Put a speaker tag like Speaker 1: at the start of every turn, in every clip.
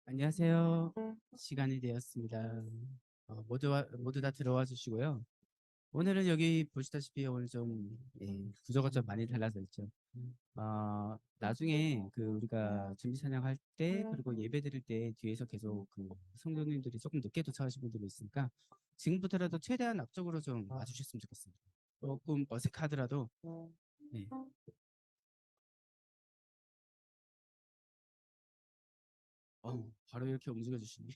Speaker 1: 안녕하세요. 시간이 되었습니다. 모두 다 들어와 주시고요. 오늘은 여기 보시다시피 오늘 좀 구조가 좀 많이 달라져 있죠. 나중에 그 우리가 준비 찬양할 때 그리고 예배 드릴 때 뒤에서 계속 그 성도님들이 조금 늦게 도착하신 분들이 있으니까 지금부터라도 최대한 앞쪽으로 좀 와주셨으면 좋겠습니다. 조금 어색하더라도 네. 바로 이렇게 움직여 주시니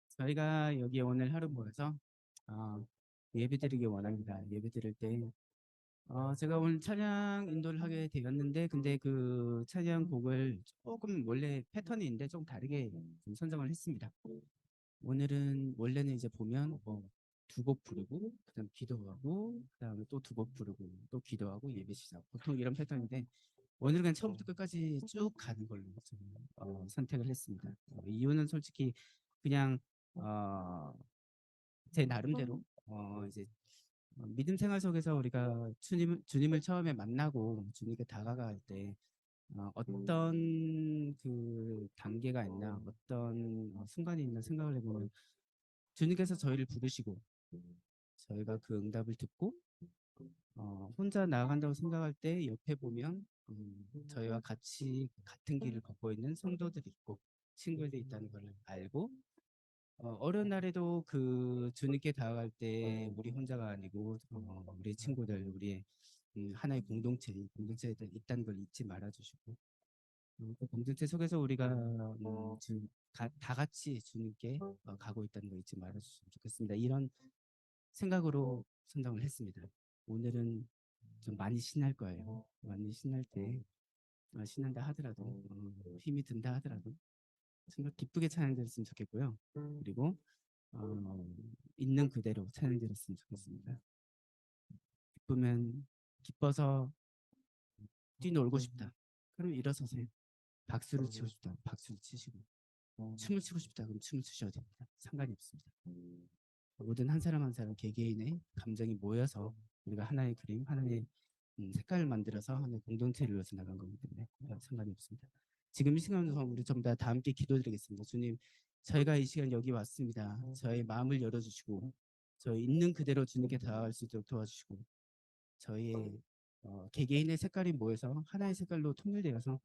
Speaker 1: 저희가 여기 오늘 하루 모여서 어, 예배 드리기 원합니다. 예배 드릴 때 제가 오늘 찬양 인도를 하게 되었는데 근데 그 찬양 곡을 조금 원래 패턴이 있는데 좀 다르게 좀 선정을 했습니다. 오늘은 원래는 이제 보면 두 곡 부르고 그다음 기도하고 그다음에 또 두 곡 부르고 또 기도하고 예배 시작 보통 이런 패턴인데 오늘은 그냥 처음부터 끝까지 쭉 가는 걸로 좀, 선택을 했습니다. 이유는 솔직히 그냥 어, 제 나름대로 이제 믿음 생활 속에서 우리가 주님을 처음에 만나고 주님께 다가갈 때 어떤 그 단계가 있나 어떤 순간이 있나 생각을 해보면 주님께서 저희를 부르시고 저희가 그 응답을 듣고 혼자 나아간다고 생각할 때 옆에 보면 저희와 같이 같은 길을 걷고 있는 성도들이 있고 친구들이 있다는 걸 알고 어려운 날에도 그 주님께 다가갈 때 우리 혼자가 아니고 우리 친구들 우리의 하나의 공동체에 있다는 걸 잊지 말아주시고 그 공동체 속에서 우리가 다 같이 주님께 가고 있다는 걸 잊지 말아주시면 좋겠습니다. 이런 생각으로 선정을 했습니다. 오늘은 좀 많이 신날 거예요. 많이 신날 때 신난다 하더라도 힘이 든다 하더라도 정말 기쁘게 찬양드렸으면 좋겠고요. 그리고 어, 있는 그대로 찬양드렸으면 좋겠습니다. 기쁘면 기뻐서 뛰놀고 싶다. 그럼 일어서세요. 박수를 치고 싶다. 박수를 치시고 춤을 추고 싶다. 그럼 춤을 추셔도 됩니다. 상관이 없습니다. 모든 한 사람 한 사람 개개인의 감정이 모여서 우리가 하나의 그림, 하나의 색깔을 만들어서 하나의 공동체를 이루어서 나간 거기 때문에 상관이 없습니다. 지금 이 시간에서 우리 전부 다 함께 기도드리겠습니다. 주님, 저희가 이 시간 여기 왔습니다. 저의 마음을 열어주시고 저희 있는 그대로 주님께 다가갈 수 있도록 도와주시고 저희의 개개인의 색깔이 모여서 하나의 색깔로 통일되어서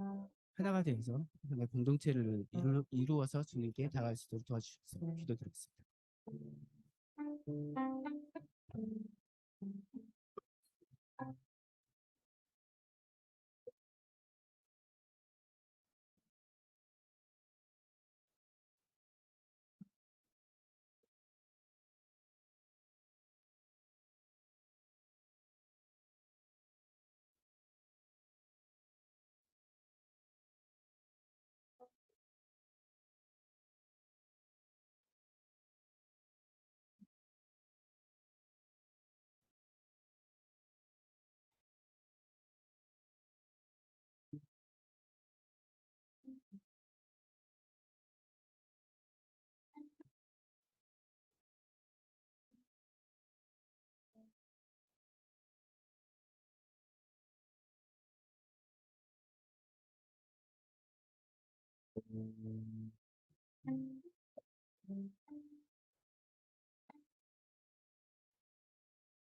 Speaker 1: 하나가 되어서 하나의 공동체를 이루어서 주님께 다가갈 수 있도록 도와주셔서 기도드리겠습니다.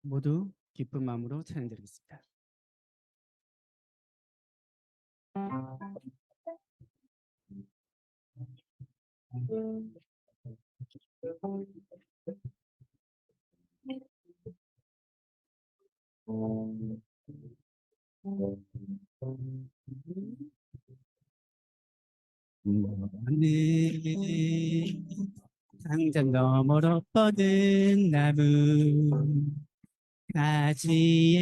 Speaker 1: 모두 기쁜 마음으로 찬양드리겠습니다. 먼 당장 너머로 뻗은 나무 가지에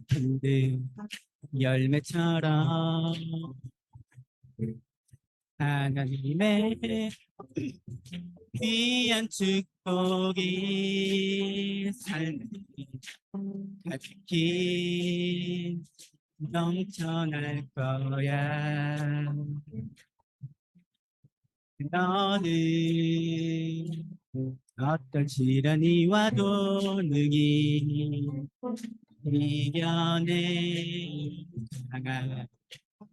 Speaker 1: 분들 열매처럼 하나님의 귀한 축복이 삶에 가득히 넘쳐날 거야. 너는 어떤 시련이 와도 능히 이겨내 강한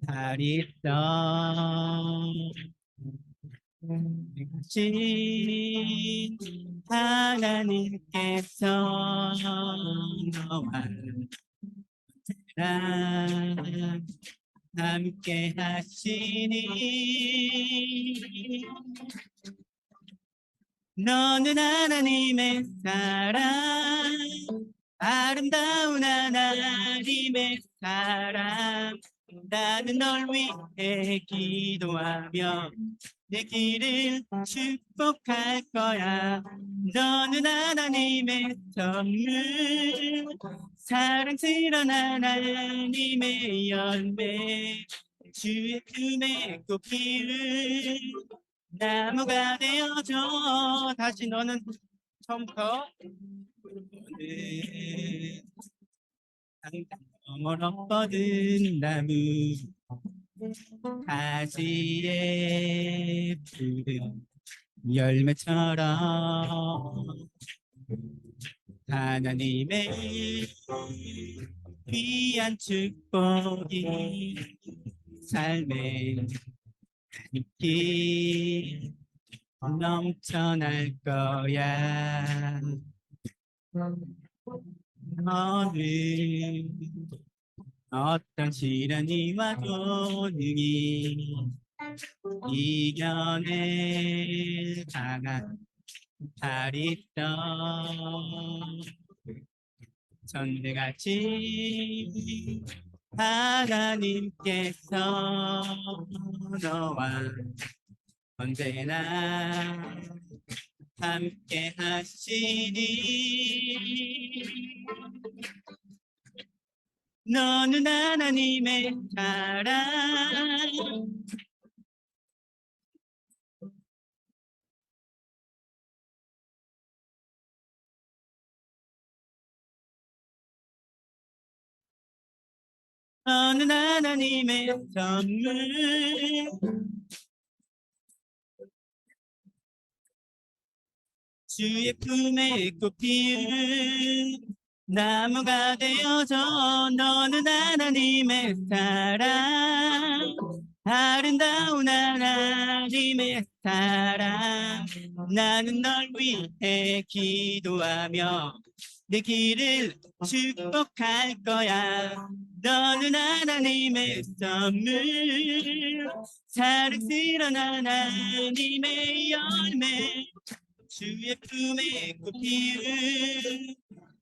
Speaker 1: 달이 있어. 신 하나님께서 너와 나랑 함께 하시니 너는 하나님의 사랑 아름다운 하나님의 사랑 나는 널 위해 기도하며 내 길을 축복할 거야 너는 하나님의 선물 사랑스러운 하나님의 열매 주의 품에 꼭 피울 나무가 되어줘 다시 너는 처음부터 너머로 뻗은 나무 가지에 푸른 열매처럼 하나님의 귀한 축복이 삶에 깊이 넘쳐날 거야 너는 어떤 시련이 와도 능히 이겨낼 강한 달이 있어 전대같이 하나님께서 너와 언제나 함께 하시니 너는 하나님의 사랑 너는 하나님의 선물 주의 품에 꼭 피운 나무가 되어줘 너는 하나님의 사랑 아름다운 하나님의 사랑 나는 널 위해 기도하며 내 길을 축복할 거야 너는 하나님의 선물 사랑스러운 하나님의 열매 주의 품에 꼭 피운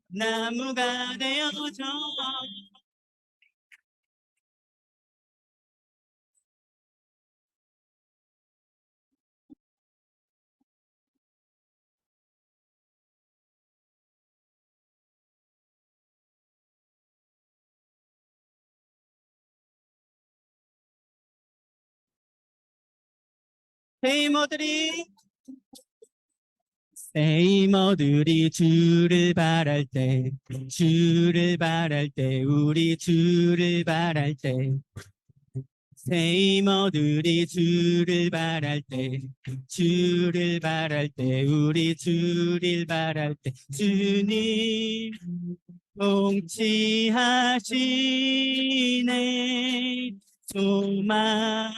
Speaker 1: 나무가 되어줘 세이머들이 주를 바랄 때 우리 주를 바랄 때 세이머들이 주를 바랄 때 우리 주를 바랄 때 주님 통치하시네 소망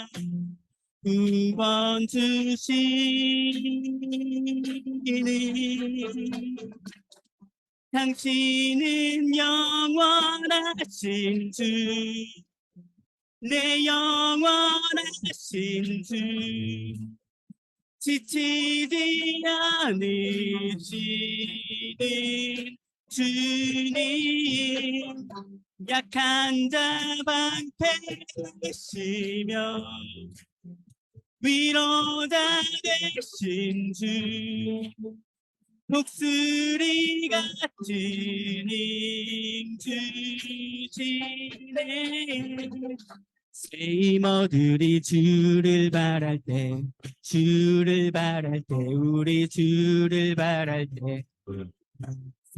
Speaker 1: 구원 주시니 당신은 영원하신 주 내 영원하신 주 지치지 않으시는 주님 약한 자 방패시며 위로자 되신 주 독수리 같은 힘 주시네 세이머들이 주를 바랄 때 우리 주를 바랄 때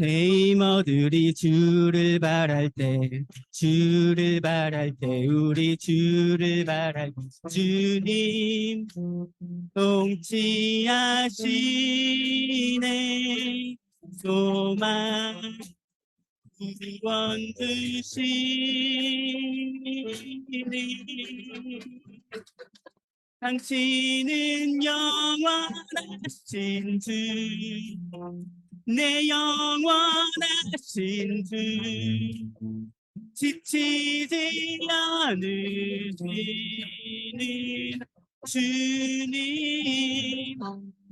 Speaker 1: 세이머들이 주를 바랄 때, 우리 주를 바랄 때, 주님 통치하시네. 소망 구원 주시니 당신은 영원하신 주, 내 영원하신 주, 지치지 않으시는 주님,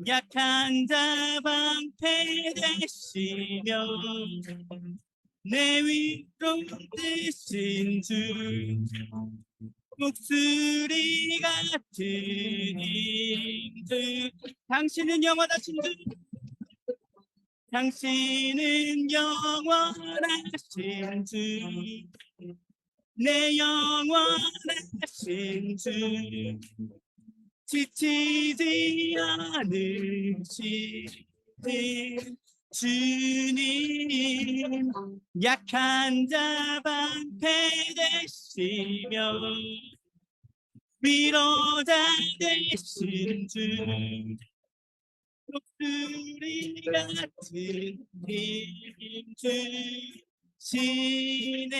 Speaker 1: 약한 자 방패 되시며 내 위로 되신 주, 목소리 같은 힘들, 당신은 영원하신 주, 당신은 영원하신 주, 내 영원하신 주, 지치지 않으시는 주님, 약한 자 방패 되시며 위로자 되신 주, 목소리 같은 힘 주시네.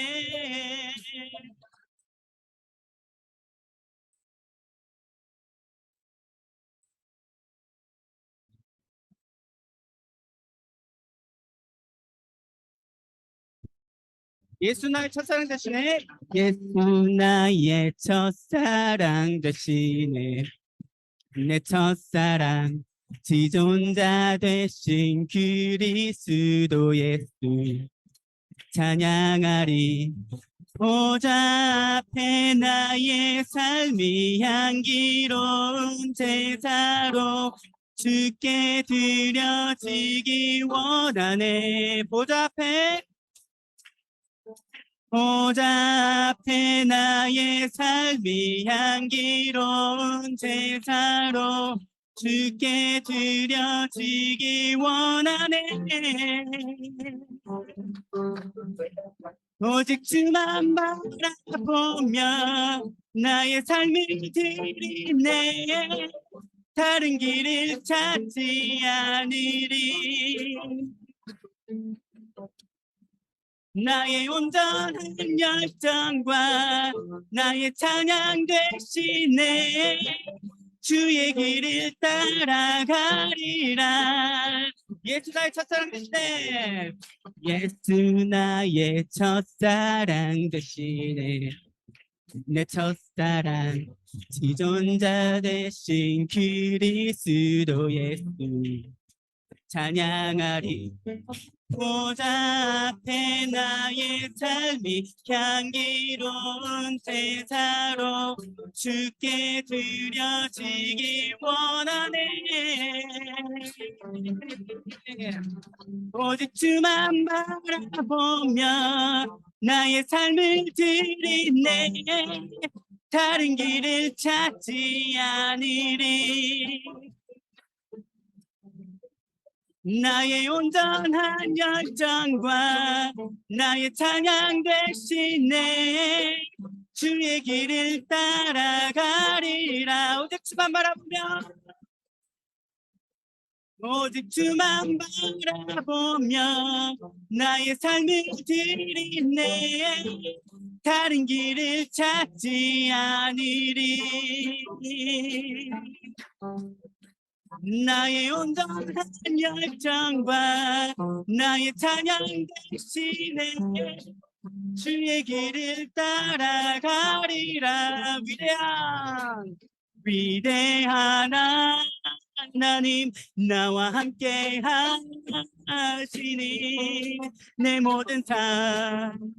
Speaker 1: 예수 나의 첫사랑 되시네. 예수 나의 첫사랑 되시네. 내 첫사랑 지존자 되신 그리스도 예수 찬양하리. 보좌 앞에 나의 삶이 향기로운 제사로 주께 드려지기 원하네. 보좌 앞에 나의 삶이 향기로운 제사로 주께 드려지기 원하네. 오직 주만 바라보며 나의 삶을 드리네. 다른 길을 찾지 않으리. 나의 온전한 열정과 나의 찬양 되시네. 주의 길을 따라가리라. 예수 나의 첫사랑 되시네. 예수 나의 첫사랑 되시네. 내 첫사랑 지존자 되신 그리스도 예수 찬양하리. 보좌 앞에 나의 삶이 향기로운 제사로 주께 드려지기 원하네. 오직 주만 바라보며 나의 삶을 드리네. 다른 길을 찾지 않으리. 나의 온전한 열정과 나의 찬양 대신에 주의 길을 따라가리라. 오직 주만 바라보며 나의 삶을 드리네. 다른 길을 찾지 않으리. 나의 온전한 열정과 나의 찬양 대신에 주의 길을 따라가리라. 위대한 하나님 나와 함께 하시니 내 모든 삶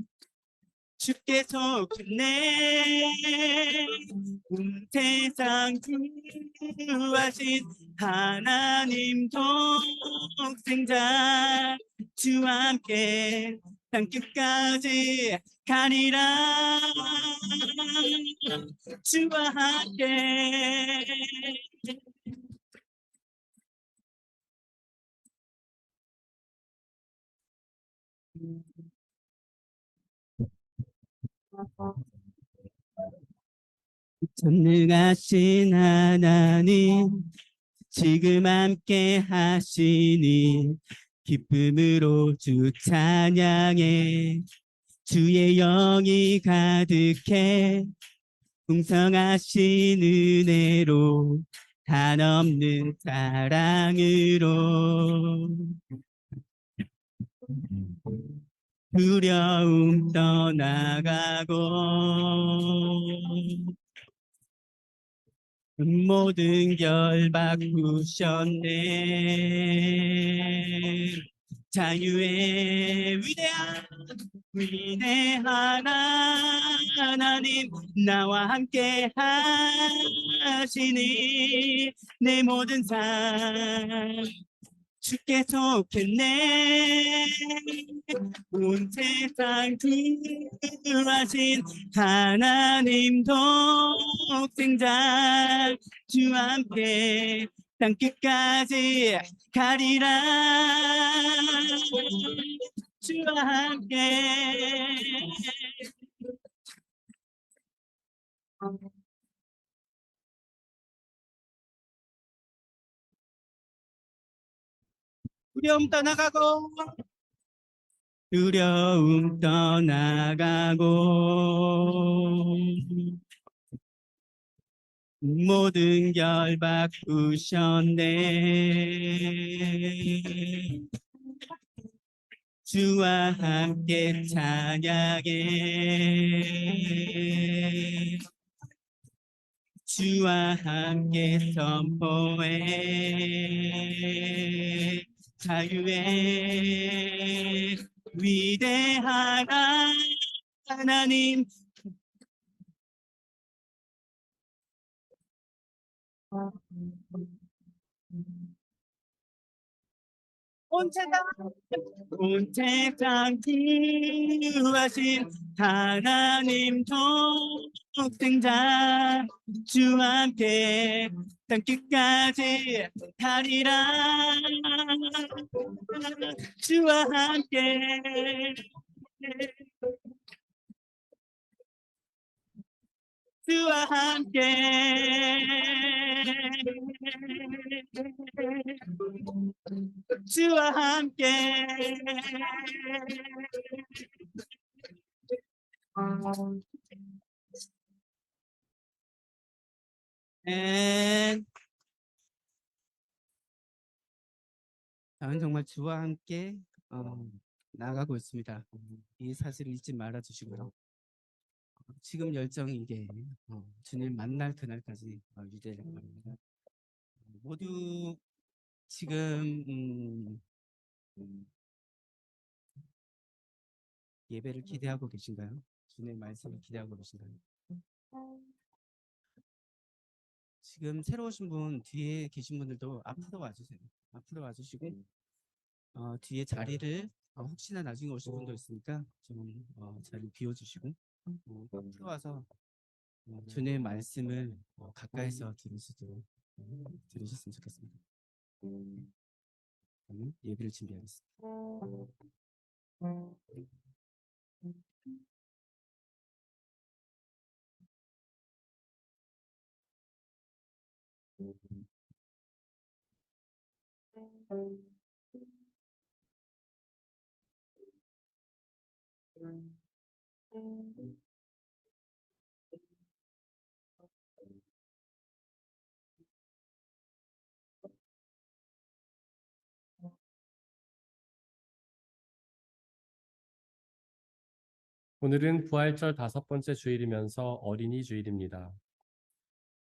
Speaker 1: 주께 속했네. 온 세상 구하신 하나님 독생자 주와 함께 땅 끝까지 가리라. 주와 함께 전능하신 하나님, 지금 함께 하시니 기쁨으로 주 찬양해. 주의 영이 가득해 풍성하신 은혜로 한없는 사랑으로 두려움 떠나가고 모든 결 바꾸셨네. 자유의 위대한 하나님, 나와 함께 하시니 내 모든 삶 주께 속했네. 온 세상 구하신 하나님 독생자, 주와 함께 땅 끝까지 가리라. 주와 함께 두려움 떠나가고 두려움 떠나가고 모든 결 바꾸셨네. 주와 함께 찬양해. 주와 함께 선포해. 자유의 위대한 하나님, 온 세상 구하신 하나님 독생자, 주와 함께 땅 끝까지 가리라. 주와 함께 주와 함께 주와 함께 저는 정말 주와 함께 나아가고 있습니다. 이 사실을 잊지 말아 주시고요. 지금 열정이 이게 주님 만날 그날까지 유지될 겁니다. 모두 지금 예배를 기대하고 계신가요? 주님의 말씀을 기대하고 계신가요? 지금 새로 오신 분 뒤에 계신 분들도 앞으로 와주세요. 앞으로 와주시고 뒤에 자리를 혹시나 나중에 오실 분도 있으니까 좀 자리 비워주시고 앞으로 와서 주님의 말씀을 가까이서 들으셨으면 좋겠습니다. 그러면 예배를 준비하겠습니다.
Speaker 2: 오늘은 부활절 5번째 주일이면서 어린이 주일입니다.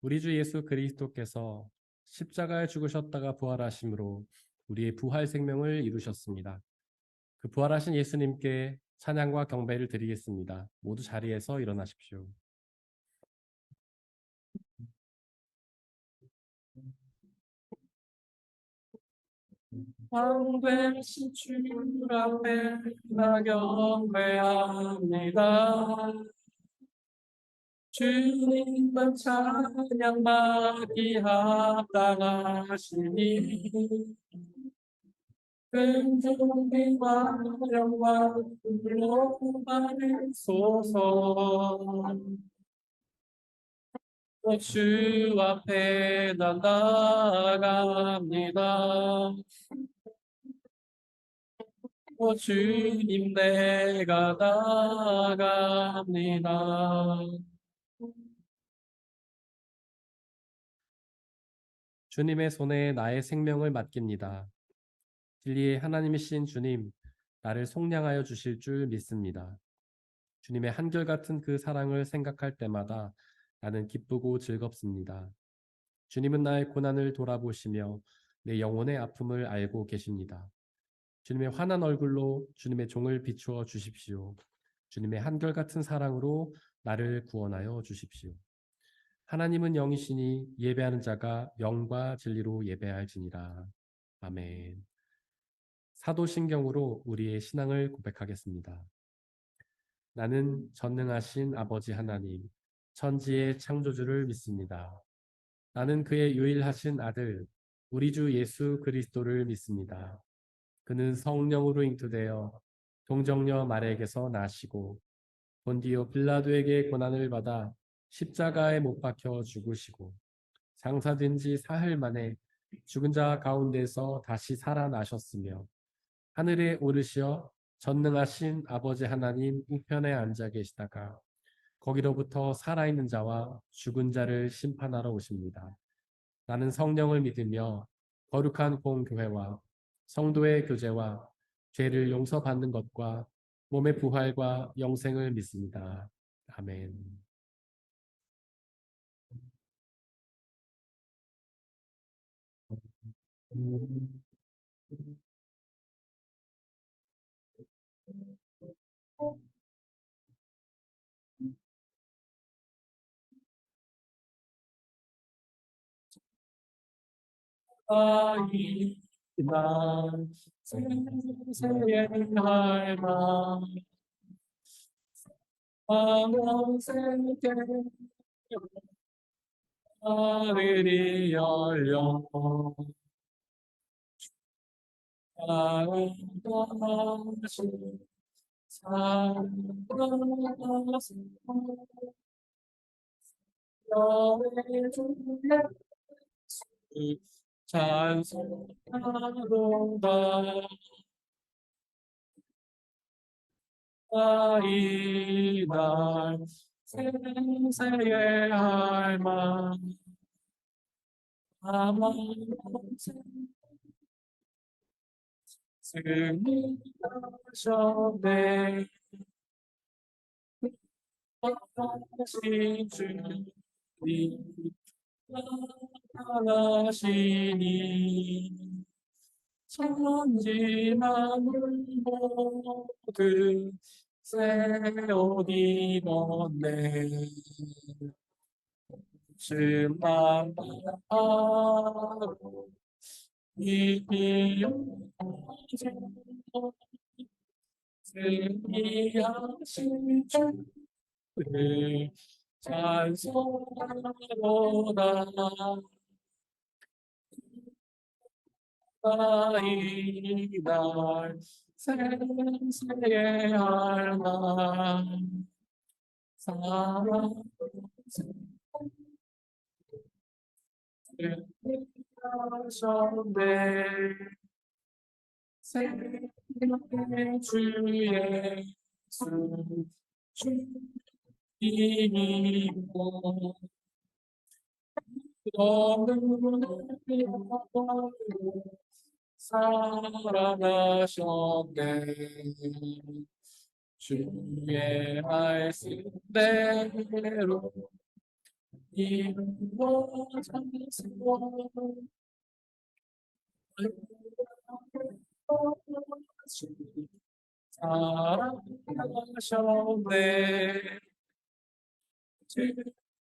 Speaker 2: 우리 주 예수 그리스도께서 십자가에 죽으셨다가 부활하심으로 우리의 부활 생명을 이루셨습니다. 그 부활하신 예수님께 찬양과 경배를 드리겠습니다. 모두 자리에서 일어나십시오. 왕되신 주 앞에 나 경배합니다. 주님만 찬양받기 합당하시니 존귀와 영광으로 받으소서. 주 앞에 난 나아갑니다. 주님 내가 나아갑니다. 주님의 손에 나의 생명을 맡깁니다. 진리의 하나님이신 주님, 나를 속량하여 주실 줄 믿습니다. 주님의 한결같은 그 사랑을 생각할 때마다 나는 기쁘고 즐겁습니다. 주님은 나의 고난을 돌아보시며 내 영혼의 아픔을 알고 계십니다. 주님의 환한 얼굴로 주님의 종을 비추어 주십시오. 주님의 한결같은 사랑으로 나를 구원하여 주십시오. 하나님은 영이시니 예배하는 자가 영과 진리로 예배할지니라. 아멘. 사도신경으로 우리의 신앙을 고백하겠습니다. 나는 전능하신 아버지 하나님, 천지의 창조주를 믿습니다. 나는 그의 유일하신 아들, 우리 주 예수 그리스도를 믿습니다. 그는 성령으로 잉태되어 동정녀 마리아에게서 나시고 본디오 빌라도에게 고난을 받아 십자가에 못 박혀 죽으시고 장사된 지 사흘 만에 죽은 자 가운데서 다시 살아나셨으며 하늘에 오르시어 전능하신 아버지 하나님 우편에 앉아 계시다가 거기로부터 살아있는 자와 죽은 자를 심판하러 오십니다. 나는 성령을 믿으며 거룩한 공교회와 성도의 교제와 죄를 용서받는 것과 몸의 부활과 영생을 믿습니다. 아멘. 아이 난 생생의 할망 아무새께 하늘이 열려 아름다우신 사랑하신 너의 주의 찬송하도다 이날 생생의 할망 아마 승리하셨네 하신 주님 하나시니 천지 만물 모두 새 옷 입었네 주만 바라보고 이기용 승리하신 주를 찬송하노라 이날 생생의 할망 사랑 하셨네 생명의 주의 주님이고 너는 살아나셨네 주의 말씀대로 이루어졌어 사랑하셨네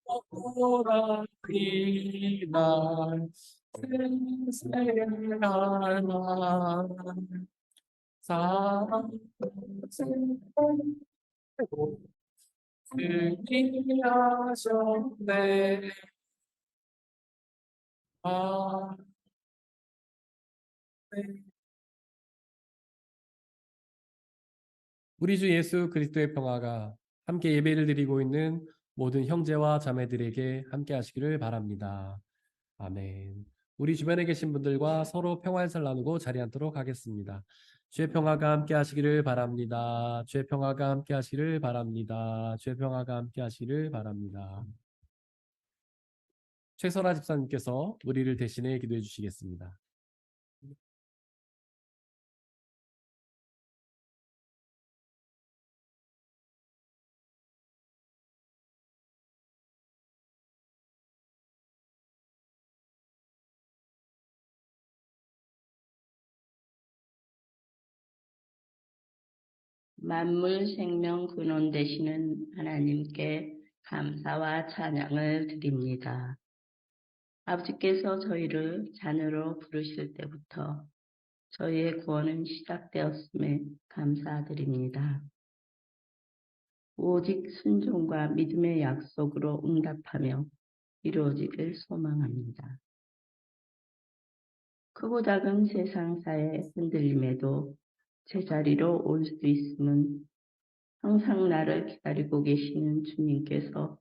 Speaker 2: 즐겁고라 이날 생생할 만 사랑하셨네 승리하셨네 아멘 우리 주 예수 그리스도의 평화가 함께 예배를 드리고 있는 모든 형제와 자매들에게 함께 하시기를 바랍니다. 아멘. 우리 주변에 계신 분들과 서로 평화 인사를 나누고 자리 앉도록 하겠습니다. 주의 평화가 함께 하시기를 바랍니다. 주의 평화가 함께 하시기를 바랍니다. 주의 평화가 함께 하시기를 바랍니다. 최설아 집사님께서 우리를 대신해 기도해 주시겠습니다.
Speaker 3: 만물 생명 근원 되시는 하나님께 감사와 찬양을 드립니다. 아버지께서 저희를 자녀로 부르실 때부터 저희의 구원은 시작되었음에 감사드립니다. 오직 순종과 믿음의 약속으로 응답하며 이루어지길 소망합니다. 크고 작은 세상사의 흔들림에도 제자리로 올 수 있음은 항상 나를 기다리고 계시는 주님께서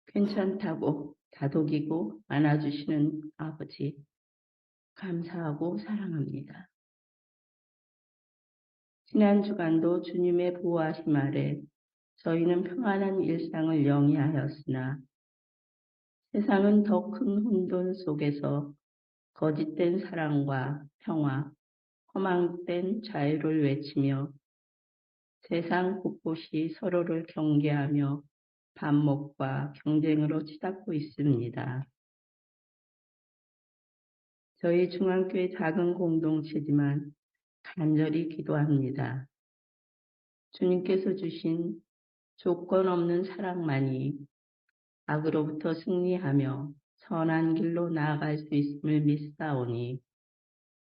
Speaker 3: 괜찮다고 다독이고 안아주시는 아버지, 감사하고 사랑합니다. 지난 주간도 주님의 보호하심 아래 저희는 평안한 일상을 영위하였으나 세상은 더 큰 혼돈 속에서 거짓된 사랑과 평화, 허망된 자유를 외치며 세상 곳곳이 서로를 경계하며 반목과 경쟁으로 치닫고 있습니다. 저희 중앙교회 작은 공동체지만 간절히 기도합니다. 주님께서 주신 조건 없는 사랑만이 악으로부터 승리하며 선한 길로 나아갈 수 있음을 믿사오니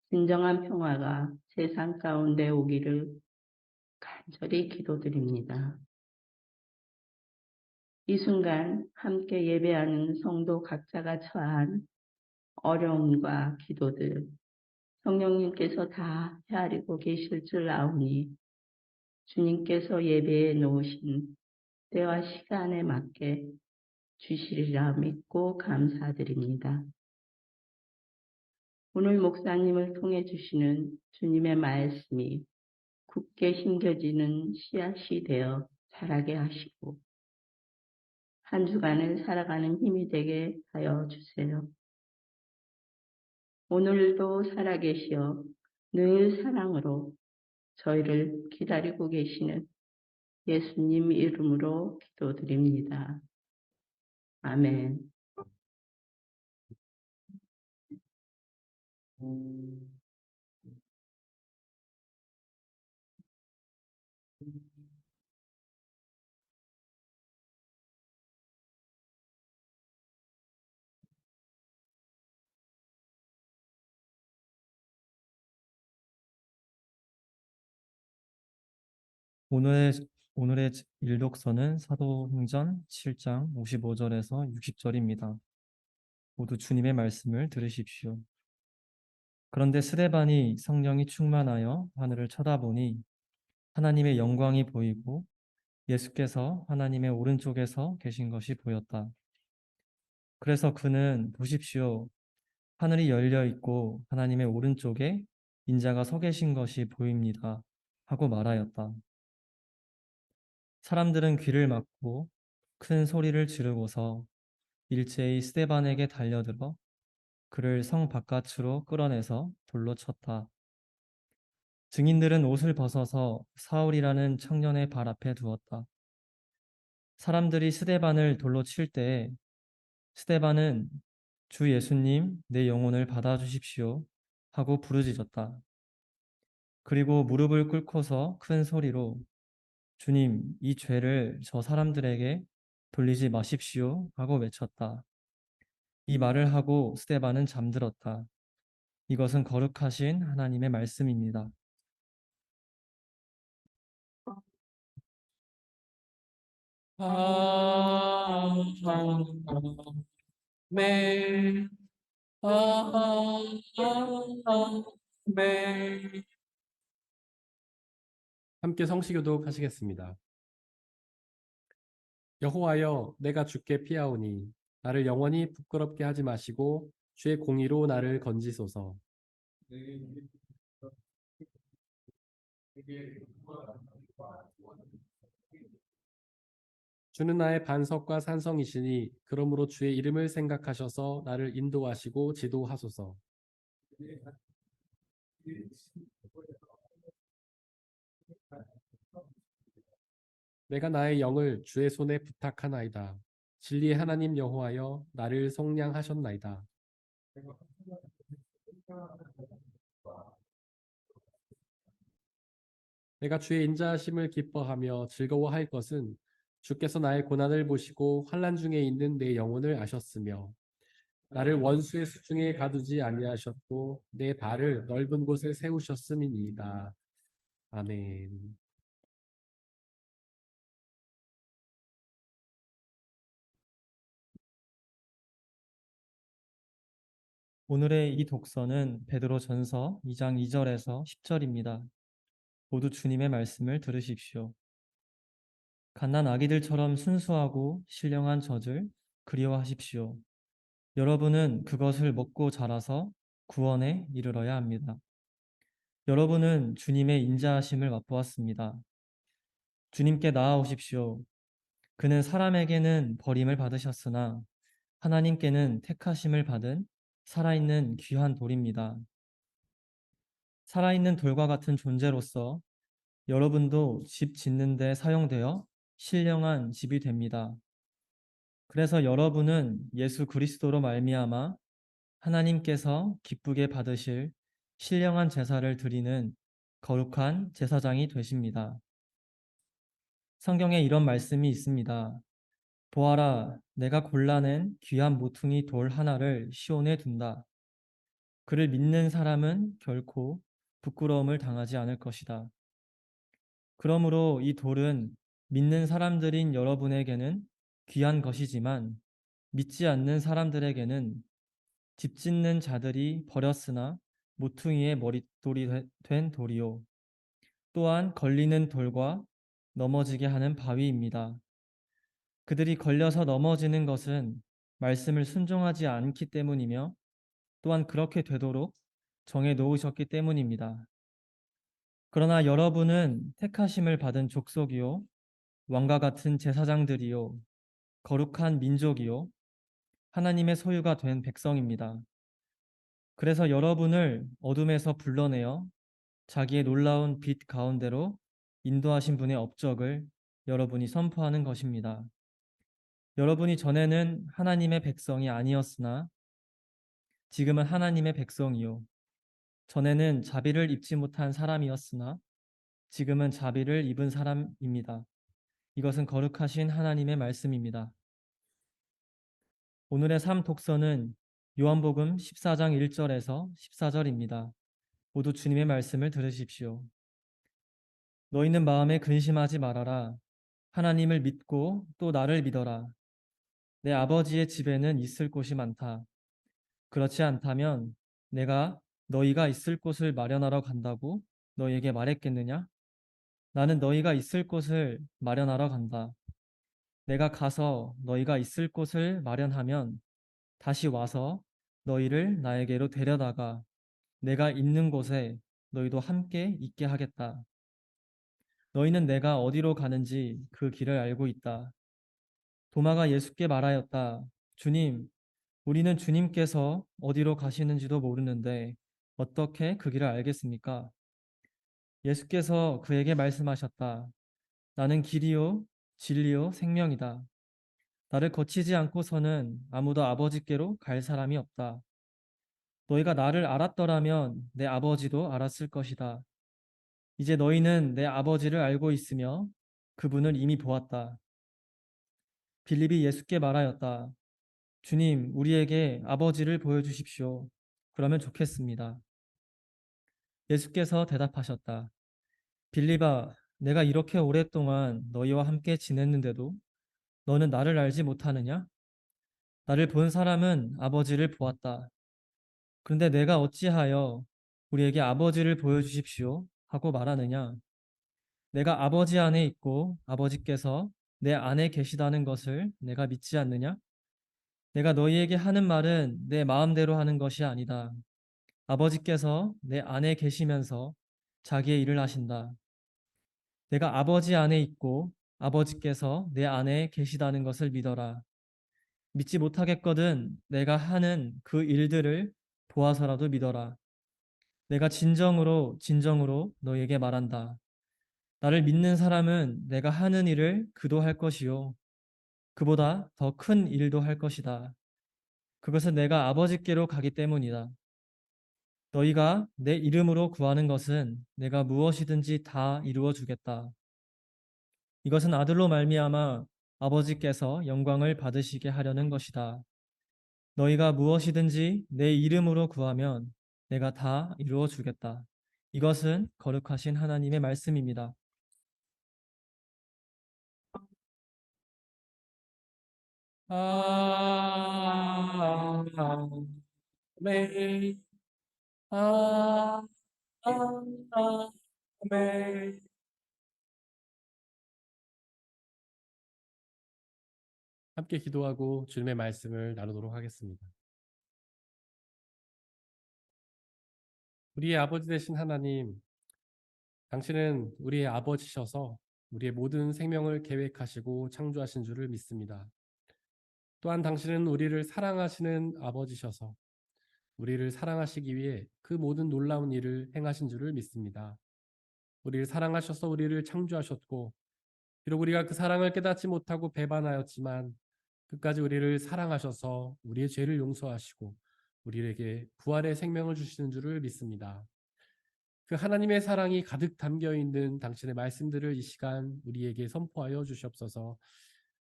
Speaker 3: 진정한 평화가 세상 가운데 오기를 간절히 기도드립니다. 이 순간 함께 예배하는 성도 각자가 처한 어려움과 기도들 성령님께서 다 헤아리고 계실 줄 아오니 주님께서 예배에 놓으신 때와 시간에 맞게 주시리라 믿고 감사드립니다. 오늘 목사님을 통해 주시는 주님의 말씀이 굳게 심겨지는 씨앗이 되어 자라게 하시고 한 주간을 살아가는 힘이 되게 하여 주세요. 오늘도 살아계시어 늘 사랑으로 저희를 기다리고 계시는 예수님 이름으로 기도드립니다. 아멘.
Speaker 4: 오늘의 오늘의 일독서는 사도행전 7장 55절에서 60절입니다. 모두 주님의 말씀을 들으십시오. 그런데 스데반이 성령이 충만하여 하늘을 쳐다보니 하나님의 영광이 보이고 예수께서 하나님의 오른쪽에서 계신 것이 보였다. 그래서 그는 보십시오. 하늘이 열려 있고 하나님의 오른쪽에 인자가 서 계신 것이 보입니다. 하고 말하였다. 사람들은 귀를 막고 큰 소리를 지르고서 일제히 스데반에게 달려들어 그를 성 바깥으로 끌어내서 돌로 쳤다. 증인들은 옷을 벗어서 사울이라는 청년의 발 앞에 두었다. 사람들이 스데반을 돌로 칠 때에 스데반은 주 예수님, 내 영혼을 받아주십시오 하고 부르짖었다. 그리고 무릎을 꿇고서 큰 소리로 주님, 이 죄를 저 사람들에게 돌리지 마십시오 하고 외쳤다. 이 말을 하고 스데반은 잠들었다. 이것은 거룩하신 하나님의 말씀입니다.
Speaker 2: 아멘. 아멘. 함께 성시교독 하시겠습니다. 여호와여, 내가 주께 피하오니 나를 영원히 부끄럽게 하지 마시고 주의 공의로 나를 건지소서. 주는 나의 반석과 산성이시니 그러므로 주의 이름을 생각하셔서 나를 인도하시고 지도하소서. 내가 나의 영을 주의 손에 부탁하나이다. 진리의 하나님 여호와여, 나를 속량하셨나이다. 내가 주의 인자하심을 기뻐하며 즐거워할 것은 주께서 나의 고난을 보시고 환난 중에 있는 내 영혼을 아셨으며 나를 원수의 수중에 가두지 아니하셨고 내 발을 넓은 곳에 세우셨음이니이다. 아멘.
Speaker 4: 오늘의 이 독서는 베드로전서 2장 2절에서 10절입니다. 모두 주님의 말씀을 들으십시오. 갓난 아기들처럼 순수하고 신령한 젖을 그리워하십시오. 여러분은 그것을 먹고 자라서 구원에 이르러야 합니다. 여러분은 주님의 인자하심을 맛보았습니다. 주님께 나아오십시오. 그는 사람에게는 버림을 받으셨으나 하나님께는 택하심을 받은 살아있는 귀한 돌입니다. 살아있는 돌과 같은 존재로서 여러분도 집 짓는 데 사용되어 신령한 집이 됩니다. 그래서 여러분은 예수 그리스도로 말미암아 하나님께서 기쁘게 받으실 신령한 제사를 드리는 거룩한 제사장이 되십니다. 성경에 이런 말씀이 있습니다. 보아라, 내가 골라낸 귀한 모퉁이 돌 하나를 시온에 둔다. 그를 믿는 사람은 결코 부끄러움을 당하지 않을 것이다. 그러므로 이 돌은 믿는 사람들인 여러분에게는 귀한 것이지만 믿지 않는 사람들에게는 집 짓는 자들이 버렸으나 모퉁이의 머릿돌이 된 돌이요. 또한 걸리는 돌과 넘어지게 하는 바위입니다. 그들이 걸려서 넘어지는 것은 말씀을 순종하지 않기 때문이며 또한 그렇게 되도록 정해 놓으셨기 때문입니다. 그러나 여러분은 택하심을 받은 족속이요. 왕과 같은 제사장들이요. 거룩한 민족이요. 하나님의 소유가 된 백성입니다. 그래서 여러분을 어둠에서 불러내어 자기의 놀라운 빛 가운데로 인도하신 분의 업적을 여러분이 선포하는 것입니다. 여러분이 전에는 하나님의 백성이 아니었으나 지금은 하나님의 백성이요. 전에는 자비를 입지 못한 사람이었으나 지금은 자비를 입은 사람입니다. 이것은 거룩하신 하나님의 말씀입니다. 오늘의 삶 독서는 요한복음 14장 1절에서 14절입니다. 모두 주님의 말씀을 들으십시오. 너희는 마음에 근심하지 말아라. 하나님을 믿고 또 나를 믿어라. 내 아버지의 집에는 있을 곳이 많다. 그렇지 않다면 내가 너희가 있을 곳을 마련하러 간다고 너희에게 말했겠느냐? 나는 너희가 있을 곳을 마련하러 간다. 내가 가서 너희가 있을 곳을 마련하면 다시 와서 너희를 나에게로 데려다가 내가 있는 곳에 너희도 함께 있게 하겠다. 너희는 내가 어디로 가는지 그 길을 알고 있다. 도마가 예수께 말하였다. 주님, 우리는 주님께서 어디로 가시는지도 모르는데 어떻게 그 길을 알겠습니까? 예수께서 그에게 말씀하셨다. 나는 길이요, 진리요, 생명이다. 나를 거치지 않고서는 아무도 아버지께로 갈 사람이 없다. 너희가 나를 알았더라면 내 아버지도 알았을 것이다. 이제 너희는 내 아버지를 알고 있으며 그분을 이미 보았다. 빌립이 예수께 말하였다. 주님, 우리에게 아버지를 보여주십시오. 그러면 좋겠습니다. 예수께서 대답하셨다. 빌립아, 내가 이렇게 오랫동안 너희와 함께 지냈는데도 너는 나를 알지 못하느냐? 나를 본 사람은 아버지를 보았다. 그런데 내가 어찌하여 우리에게 아버지를 보여주십시오 하고 말하느냐? 내가 아버지 안에 있고 아버지께서 내 안에 계시다는 것을 내가 믿지 않느냐? 내가 너희에게 하는 말은 내 마음대로 하는 것이 아니다. 아버지께서 내 안에 계시면서 자기의 일을 하신다. 내가 아버지 안에 있고 아버지께서 내 안에 계시다는 것을 믿어라. 믿지 못하겠거든 내가 하는 그 일들을 보아서라도 믿어라. 내가 진정으로 진정으로 너희에게 말한다. 나를 믿는 사람은 내가 하는 일을 그도 할 것이요. 그보다 더 큰 일도 할 것이다. 그것은 내가 아버지께로 가기 때문이다. 너희가 내 이름으로 구하는 것은 내가 무엇이든지 다 이루어 주겠다. 이것은 아들로 말미암아 아버지께서 영광을 받으시게 하려는 것이다. 너희가 무엇이든지 내 이름으로 구하면 내가 다 이루어 주겠다. 이것은 거룩하신 하나님의 말씀입니다.
Speaker 2: 아멘. 아멘. 함께 기도하고 주님의 말씀을 나누도록 하겠습니다. 우리의 아버지 되신 하나님, 당신은 우리의 아버지셔서 우리의 모든 생명을 계획하시고 창조하신 줄을 믿습니다. 또한 당신은 우리를 사랑하시는 아버지셔서 우리를 사랑하시기 위해 그 모든 놀라운 일을 행하신 줄을 믿습니다. 우리를 사랑하셔서 우리를 창조하셨고, 비록 우리가 그 사랑을 깨닫지 못하고 배반하였지만 끝까지 우리를 사랑하셔서 우리의 죄를 용서하시고 우리에게 부활의 생명을 주시는 줄을 믿습니다. 그 하나님의 사랑이 가득 담겨 있는 당신의 말씀들을 이 시간 우리에게 선포하여 주시옵소서.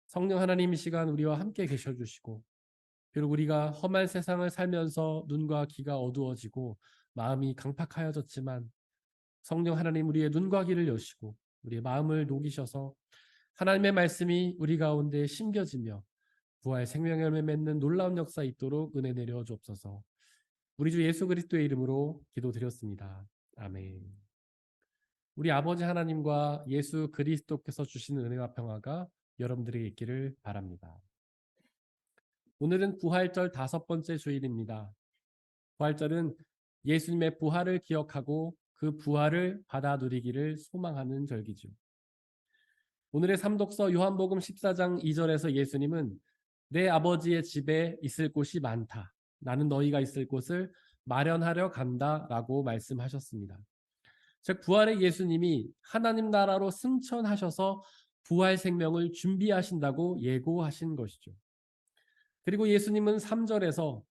Speaker 2: 성령 하나님, 이 시간 우리와 함께 계셔 주시고, 비록 우리가 험한 세상을 살면서 눈과 귀가 어두워지고 마음이 강팍하여졌지만 성령 하나님, 우리의 눈과 귀를 여시고 우리의 마음을 녹이셔서 하나님의 말씀이 우리 가운데 심겨지며 부활 생명의 열매 맺는 놀라운 역사 있도록 은혜 내려 주옵소서. 우리 주 예수 그리스도의 이름으로 기도드렸습니다. 아멘. 우리 아버지 하나님과 예수 그리스도께서 주시는 은혜와 평화가 여러분들에게 있기를 바랍니다. 오늘은 부활절 5번째 주일입니다. 부활절은 예수님의 부활을 기억하고 그 부활을 받아 누리기를 소망하는 절기죠. 오늘의 삼독서 요한복음 14장 2절에서 예수님은 내 아버지의 집에 있을 곳이 많다. 나는 너희가 있을 곳을 마련하려 간다 라고 말씀하셨습니다. 즉 부활의 예수님이 하나님 나라로 승천하셔서 부활 생명을 준비하신다고 예고하신 것이죠. 그리고 예수님은 3절에서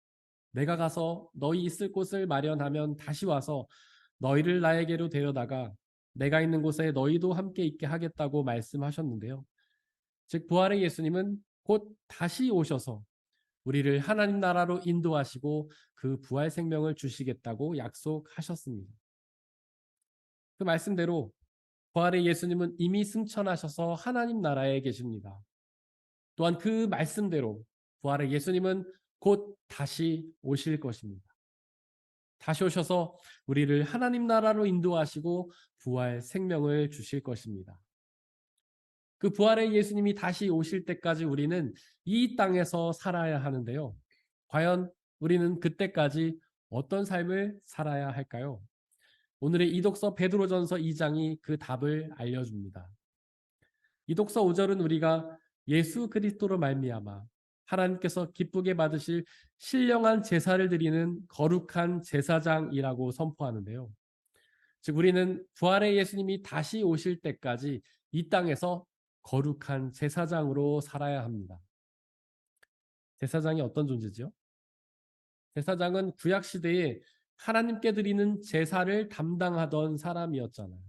Speaker 2: 내가 가서 너희 있을 곳을 마련하면 다시 와서 너희를 나에게로 데려다가 내가 있는 곳에 너희도 함께 있게 하겠다고 말씀하셨는데요. 즉 부활의 예수님은 곧 다시 오셔서 우리를 하나님 나라로 인도하시고 그 부활 생명을 주시겠다고 약속하셨습니다. 그 말씀대로 부활의 예수님은 이미 승천하셔서 하나님 나라에 계십니다. 또한 그 말씀대로 부활의 예수님은 곧 다시 오실 것입니다. 다시 오셔서 우리를 하나님 나라로 인도하시고 부활 생명을 주실 것입니다. 그 부활의 예수님이 다시 오실 때까지 우리는 이 땅에서 살아야 하는데요. 과연 우리는 그때까지 어떤 삶을 살아야 할까요? 오늘의 이독서 베드로전서 2장이 그 답을 알려줍니다. 이독서 5절은 우리가 예수 그리스도로 말미암아 하나님께서 기쁘게 받으실 신령한 제사를 드리는 거룩한 제사장이라고 선포하는데요. 즉 우리는 부활의 예수님이 다시 오실 때까지 이 땅에서 거룩한 제사장으로 살아야 합니다. 제사장이 어떤 존재죠? 제사장은 구약 시대에 하나님께 드리는 제사를 담당하던 사람이었잖아요.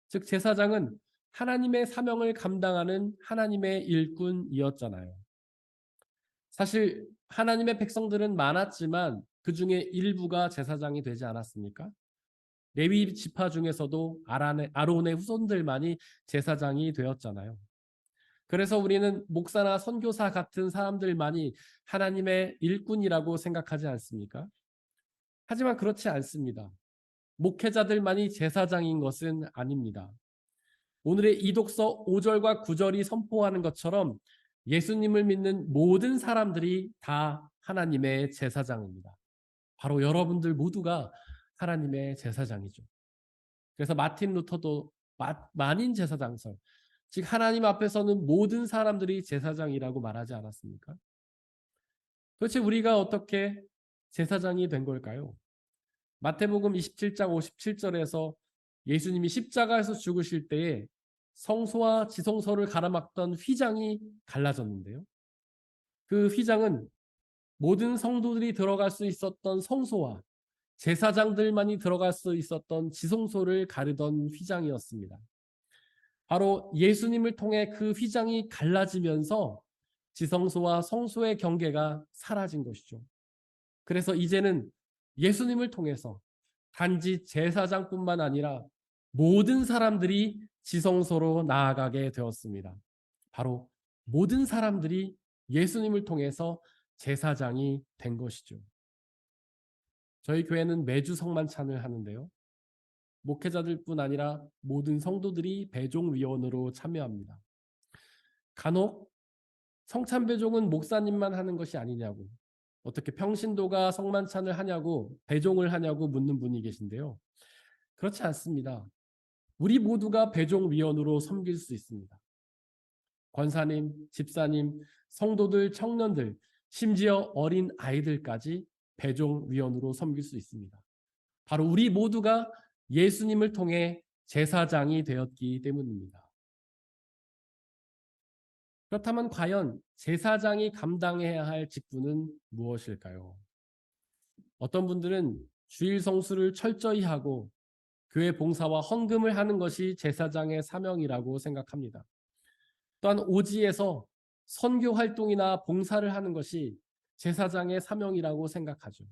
Speaker 2: 즉 제사장은 하나님의 사명을 감당하는 하나님의 일꾼이었잖아요. 사실 하나님의 백성들은 많았지만 그 중에 일부가 제사장이 되지 않았습니까? 레위 지파 중에서도 아론의 후손들만이 제사장이 되었잖아요. 그래서 우리는 목사나 선교사 같은 사람들만이 하나님의 일꾼이라고 생각하지 않습니까? 하지만 그렇지 않습니다. 목회자들만이 제사장인 것은 아닙니다. 오늘의 이독서 5절과 9절이 선포하는 것처럼 예수님을 믿는 모든 사람들이 다 하나님의 제사장입니다. 바로 여러분들 모두가 하나님의 제사장이죠. 그래서 마틴 루터도 만인 제사장설, 즉 하나님 앞에서는 모든 사람들이 제사장이라고 말하지 않았습니까? 도대체 우리가 어떻게 제사장이 된 걸까요? 마태복음 27장 57절에서 예수님이 십자가에서 죽으실 때에 성소와 지성소를 가로막던 휘장이 갈라졌는데요. 그 휘장은 모든 성도들이 들어갈 수 있었던 성소와 제사장들만이 들어갈 수 있었던 지성소를 가르던 휘장이었습니다. 바로 예수님을 통해 그 휘장이 갈라지면서 지성소와 성소의 경계가 사라진 것이죠. 그래서 이제는 예수님을 통해서 단지 제사장뿐만 아니라 모든 사람들이 지성소로 나아가게 되었습니다. 바로 모든 사람들이 예수님을 통해서 제사장이 된 것이죠. 저희 교회는 매주 성만찬을 하는데요. 목회자들뿐 아니라 모든 성도들이 배종위원으로 참여합니다. 간혹 성찬배종은 목사님만 하는 것이 아니냐고, 어떻게 평신도가 성만찬을 하냐고, 배종을 하냐고 묻는 분이 계신데요. 그렇지 않습니다. 우리 모두가 배종위원으로 섬길 수 있습니다. 권사님, 집사님, 성도들, 청년들, 심지어 어린 아이들까지 배종위원으로 섬길 수 있습니다. 바로 우리 모두가 예수님을 통해 제사장이 되었기 때문입니다. 그렇다면 과연 제사장이 감당해야 할 직분은 무엇일까요? 어떤 분들은 주일 성수를 철저히 하고 교회 봉사와 헌금을 하는 것이 제사장의 사명이라고 생각합니다. 또한 오지에서 선교 활동이나 봉사를 하는 것이 제사장의 사명이라고 생각하죠.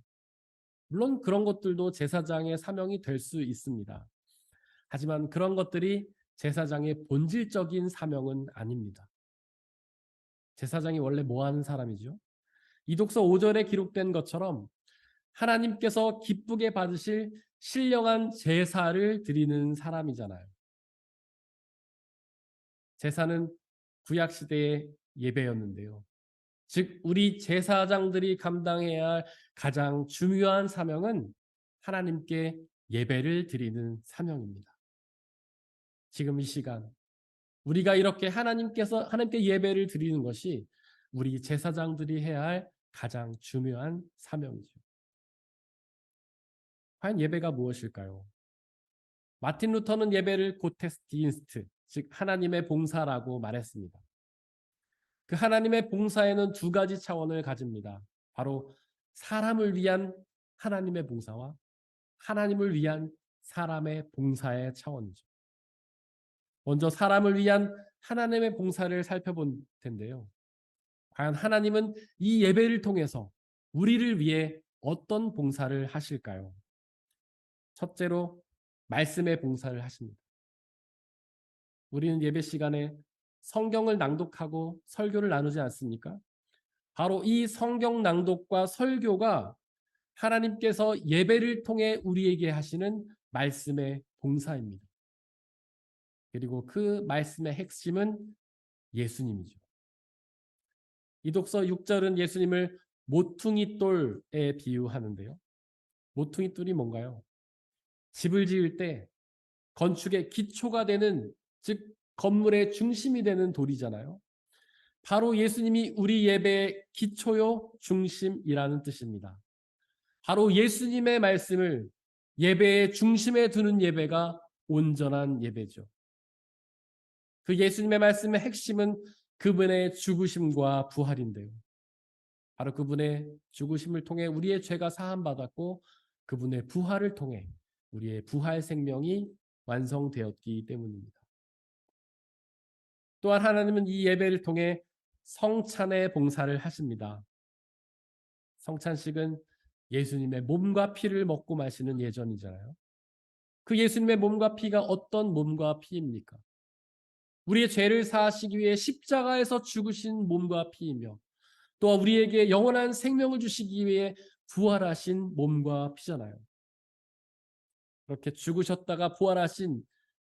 Speaker 2: 물론 그런 것들도 제사장의 사명이 될 수 있습니다. 하지만 그런 것들이 제사장의 본질적인 사명은 아닙니다. 제사장이 원래 뭐 하는 사람이죠? 이독서 5절에 기록된 것처럼 하나님께서 기쁘게 받으실 신령한 제사를 드리는 사람이잖아요. 제사는 구약시대의 예배였는데요. 즉 우리 제사장들이 감당해야 할 가장 중요한 사명은 하나님께 예배를 드리는 사명입니다. 지금 이 시간 우리가 이렇게 하나님께 예배를 드리는 것이 우리 제사장들이 해야 할 가장 중요한 사명이죠. 과연 예배가 무엇일까요? 마틴 루터는 예배를 고테스디인스트, 즉 하나님의 봉사라고 말했습니다. 그 하나님의 봉사에는 두 가지 차원을 가집니다. 바로 사람을 위한 하나님의 봉사와 하나님을 위한 사람의 봉사의 차원이죠. 먼저 사람을 위한 하나님의 봉사를 살펴볼 텐데요. 과연 하나님은 이 예배를 통해서 우리를 위해 어떤 봉사를 하실까요? 첫째로 말씀의 봉사를 하십니다. 우리는 예배 시간에 성경을 낭독하고 설교를 나누지 않습니까? 바로 이 성경 낭독과 설교가 하나님께서 예배를 통해 우리에게 하시는 말씀의 봉사입니다. 그리고 그 말씀의 핵심은 예수님이죠. 이독서 6절은 예수님을 모퉁이 돌에 비유하는데요. 모퉁이 돌이 뭔가요? 집을 지을 때 건축의 기초가 되는, 즉 건물의 중심이 되는 돌이잖아요. 바로 예수님이 우리 예배의 기초요 중심이라는 뜻입니다. 바로 예수님의 말씀을 예배의 중심에 두는 예배가 온전한 예배죠. 그 예수님의 말씀의 핵심은 그분의 죽으심과 부활인데요. 바로 그분의 죽으심을 통해 우리의 죄가 사함받았고 그분의 부활을 통해 우리의 부활 생명이 완성되었기 때문입니다. 또한 하나님은 이 예배를 통해 성찬의 봉사를 하십니다. 성찬식은 예수님의 몸과 피를 먹고 마시는 예전이잖아요. 그 예수님의 몸과 피가 어떤 몸과 피입니까? 우리의 죄를 사하시기 위해 십자가에서 죽으신 몸과 피이며 또 우리에게 영원한 생명을 주시기 위해 부활하신 몸과 피잖아요. 그렇게 죽으셨다가 부활하신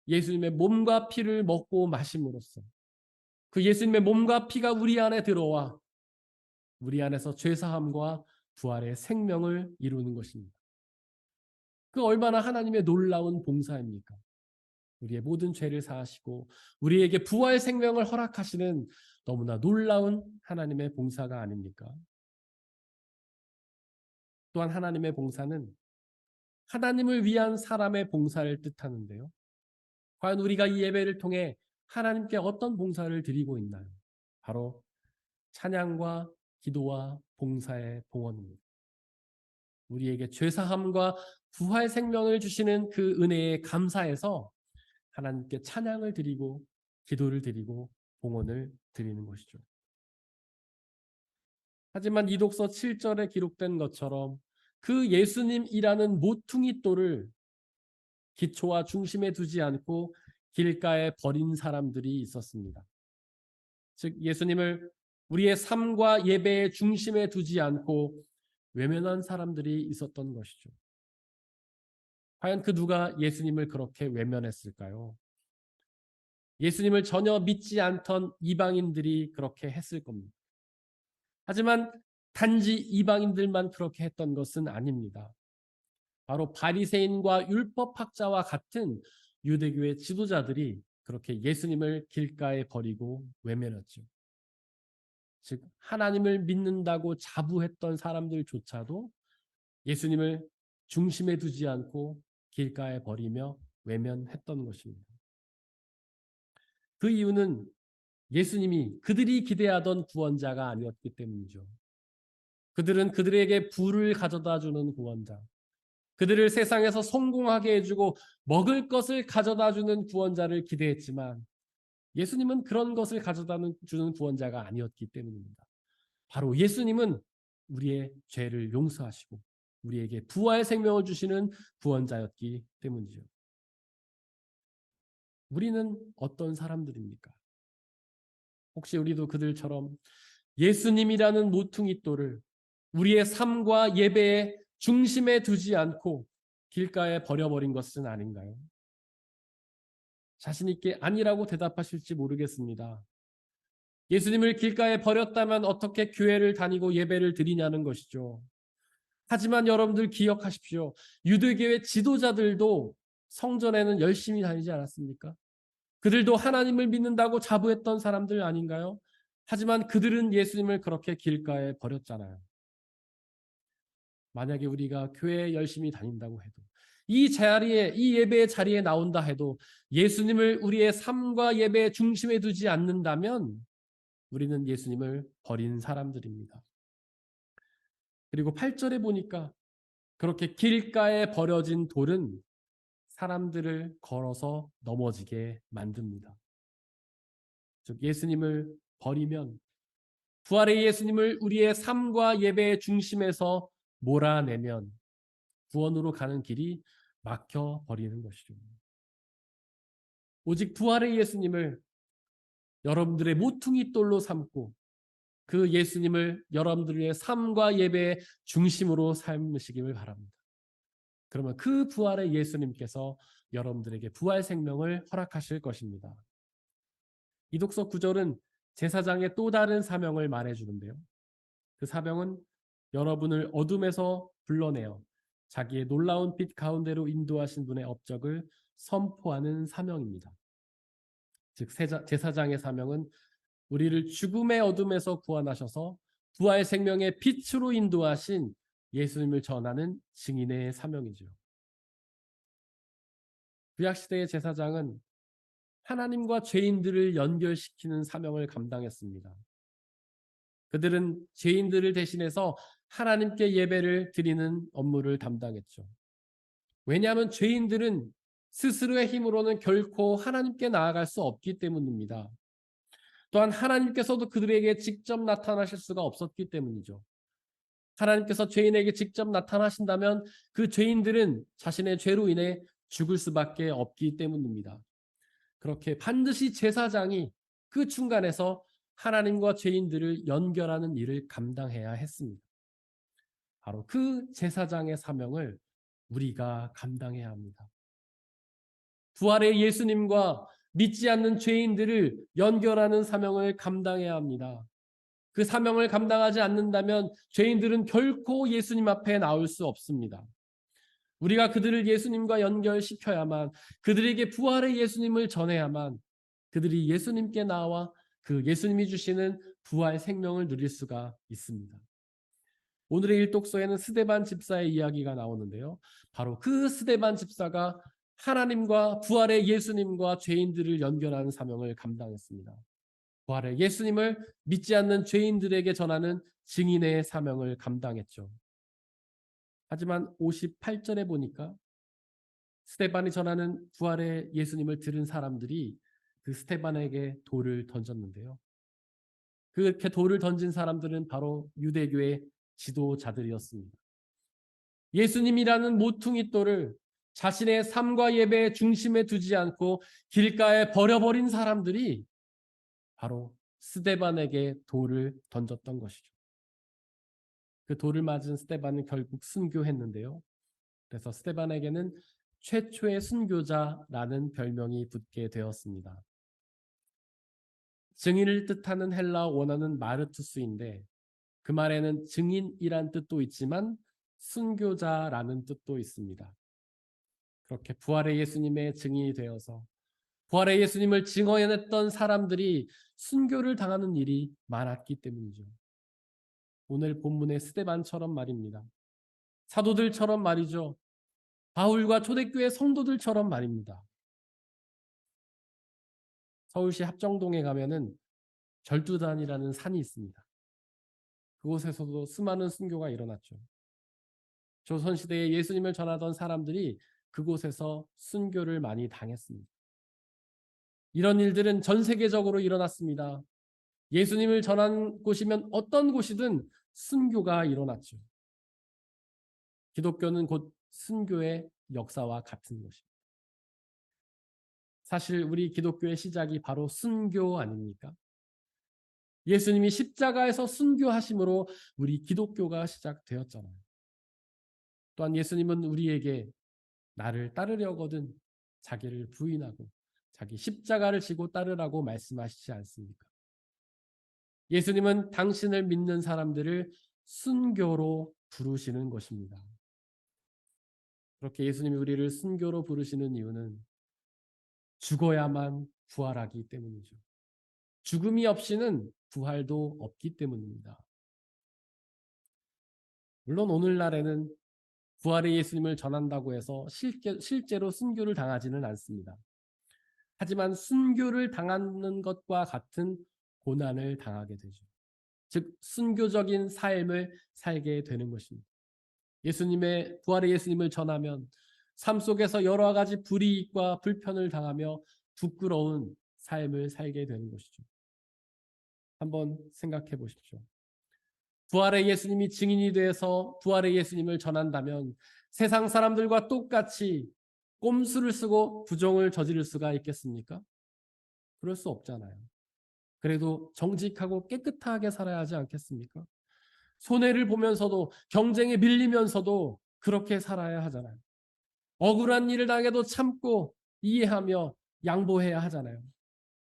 Speaker 2: 예수님의 몸과 피를 먹고 마심으로써 그 예수님의 몸과 피가 우리 안에 들어와 우리 안에서 죄사함과 부활의 생명을 이루는 것입니다. 그 얼마나 하나님의 놀라운 봉사입니까? 우리의 모든 죄를 사하시고 우리에게 부활 생명을 허락하시는 너무나 놀라운 하나님의 봉사가 아닙니까? 또한 하나님의 봉사는 하나님을 위한 사람의 봉사를 뜻하는데요. 과연 우리가 이 예배를 통해 하나님께 어떤 봉사를 드리고 있나요? 바로 찬양과 기도와 봉사의 봉헌입니다. 우리에게 죄사함과 부활 생명을 주시는 그 은혜에 감사해서 하나님께 찬양을 드리고 기도를 드리고 봉헌을 드리는 것이죠. 하지만 이 독서 7절에 기록된 것처럼 그 예수님이라는 모퉁이 돌을 기초와 중심에 두지 않고 길가에 버린 사람들이 있었습니다. 즉 예수님을 우리의 삶과 예배의 중심에 두지 않고 외면한 사람들이 있었던 것이죠. 과연 그 누가 예수님을 그렇게 외면했을까요? 예수님을 전혀 믿지 않던 이방인들이 그렇게 했을 겁니다. 하지만 단지 이방인들만 그렇게 했던 것은 아닙니다. 바로 바리새인과 율법학자와 같은 유대교의 지도자들이 그렇게 예수님을 길가에 버리고 외면했죠. 즉 하나님을 믿는다고 자부했던 사람들조차도 예수님을 중심에 두지 않고 길가에 버리며 외면했던 것입니다. 그 이유는 예수님이 그들이 기대하던 구원자가 아니었기 때문이죠. 그들은 그들에게 부를 가져다 주는 구원자, 그들을 세상에서 성공하게 해주고 먹을 것을 가져다 주는 구원자를 기대했지만 예수님은 그런 것을 가져다 주는 구원자가 아니었기 때문입니다. 바로 예수님은 우리의 죄를 용서하시고 우리에게 부활 생명을 주시는 구원자였기 때문이죠. 우리는 어떤 사람들입니까? 혹시 우리도 그들처럼 예수님이라는 모퉁이 돌을 우리의 삶과 예배의 중심에 두지 않고 길가에 버려버린 것은 아닌가요? 자신 있게 아니라고 대답하실지 모르겠습니다. 예수님을 길가에 버렸다면 어떻게 교회를 다니고 예배를 드리냐는 것이죠. 하지만 여러분들 기억하십시오. 유대교의 지도자들도 성전에는 열심히 다니지 않았습니까? 그들도 하나님을 믿는다고 자부했던 사람들 아닌가요? 하지만 그들은 예수님을 그렇게 길가에 버렸잖아요. 만약에 우리가 교회에 열심히 다닌다고 해도 이 자리에, 이 예배의 자리에 나온다 해도 예수님을 우리의 삶과 예배의 중심에 두지 않는다면 우리는 예수님을 버린 사람들입니다. 그리고 8절에 보니까 그렇게 길가에 버려진 돌은 사람들을 걸어서 넘어지게 만듭니다. 즉 예수님을 버리면 부활의 예수님을 우리의 삶과 예배의 중심에서 몰아내면 구원으로 가는 길이 막혀 버리는 것이죠. 오직 부활의 예수님을 여러분들의 모퉁이 돌로 삼고 그 예수님을 여러분들의 삶과 예배의 중심으로 삼으시기를 바랍니다. 그러면 그 부활의 예수님께서 여러분들에게 부활 생명을 허락하실 것입니다. 이 독서 9절은 제사장의 또 다른 사명을 말해주는데요. 그 사명은 여러분을 어둠에서 불러내어 자기의 놀라운 빛 가운데로 인도하신 분의 업적을 선포하는 사명입니다. 즉 제사장의 사명은 우리를 죽음의 어둠에서 구원하셔서 부활 생명의 빛으로 인도하신 예수님을 전하는 증인의 사명이죠. 구약시대의 제사장은 하나님과 죄인들을 연결시키는 사명을 감당했습니다. 그들은 죄인들을 대신해서 하나님께 예배를 드리는 업무를 담당했죠. 왜냐하면 죄인들은 스스로의 힘으로는 결코 하나님께 나아갈 수 없기 때문입니다. 또한 하나님께서도 그들에게 직접 나타나실 수가 없었기 때문이죠. 하나님께서 죄인에게 직접 나타나신다면 그 죄인들은 자신의 죄로 인해 죽을 수밖에 없기 때문입니다. 그렇게 반드시 제사장이 그 중간에서 하나님과 죄인들을 연결하는 일을 감당해야 했습니다. 바로 그 제사장의 사명을 우리가 감당해야 합니다. 부활의 예수님과 믿지 않는 죄인들을 연결하는 사명을 감당해야 합니다. 그 사명을 감당하지 않는다면 죄인들은 결코 예수님 앞에 나올 수 없습니다. 우리가 그들을 예수님과 연결시켜야만, 그들에게 부활의 예수님을 전해야만 그들이 예수님께 나와 그 예수님이 주시는 부활 생명을 누릴 수가 있습니다. 오늘의 일독서에는 스데반 집사의 이야기가 나오는데요. 바로 그 스데반 집사가 하나님과 부활의 예수님과 죄인들을 연결하는 사명을 감당했습니다. 부활의 예수님을 믿지 않는 죄인들에게 전하는 증인의 사명을 감당했죠. 하지만 58절에 보니까 스데반이 전하는 부활의 예수님을 들은 사람들이 그 스데반에게 돌을 던졌는데요. 그렇게 돌을 던진 사람들은 바로 유대교의 지도자들이었습니다. 예수님이라는 모퉁이 돌을 자신의 삶과 예배의 중심에 두지 않고 길가에 버려버린 사람들이 바로 스데반에게 돌을 던졌던 것이죠. 그 돌을 맞은 스데반은 결국 순교했는데요. 그래서 스데반에게는 최초의 순교자라는 별명이 붙게 되었습니다. 증인을 뜻하는 헬라어 원어는 마르투스인데 그 말에는 증인이란 뜻도 있지만 순교자라는 뜻도 있습니다. 그렇게 부활의 예수님의 증인이 되어서 부활의 예수님을 증언했던 사람들이 순교를 당하는 일이 많았기 때문이죠. 오늘 본문의 스데반처럼 말입니다. 사도들처럼 말이죠. 바울과 초대교회 성도들처럼 말입니다. 서울시 합정동에 가면은 절두단이라는 산이 있습니다. 그곳에서도 수많은 순교가 일어났죠. 조선시대에 예수님을 전하던 사람들이 그곳에서 순교를 많이 당했습니다. 이런 일들은 전 세계적으로 일어났습니다. 예수님을 전한 곳이면 어떤 곳이든 순교가 일어났죠. 기독교는 곧 순교의 역사와 같은 것입니다. 사실 우리 기독교의 시작이 바로 순교 아닙니까? 예수님이 십자가에서 순교하심으로 우리 기독교가 시작되었잖아요. 또한 예수님은 우리에게 나를 따르려거든 자기를 부인하고 자기 십자가를 지고 따르라고 말씀하시지 않습니까? 예수님은 당신을 믿는 사람들을 순교로 부르시는 것입니다. 그렇게 예수님이 우리를 순교로 부르시는 이유는 죽어야만 부활하기 때문이죠. 죽음이 없이는 부활도 없기 때문입니다. 물론 오늘날에는 부활의 예수님을 전한다고 해서 실제로 순교를 당하지는 않습니다. 하지만 순교를 당하는 것과 같은 고난을 당하게 되죠. 즉 순교적인 삶을 살게 되는 것입니다. 예수님의 부활의 예수님을 전하면 삶 속에서 여러 가지 불이익과 불편을 당하며 부끄러운 삶을 살게 되는 것이죠. 한번 생각해 보십시오. 부활의 예수님이 증인이 되어서 부활의 예수님을 전한다면 세상 사람들과 똑같이 꼼수를 쓰고 부정을 저지를 수가 있겠습니까? 그럴 수 없잖아요. 그래도 정직하고 깨끗하게 살아야 하지 않겠습니까? 손해를 보면서도 경쟁에 밀리면서도 그렇게 살아야 하잖아요. 억울한 일을 당해도 참고 이해하며 양보해야 하잖아요.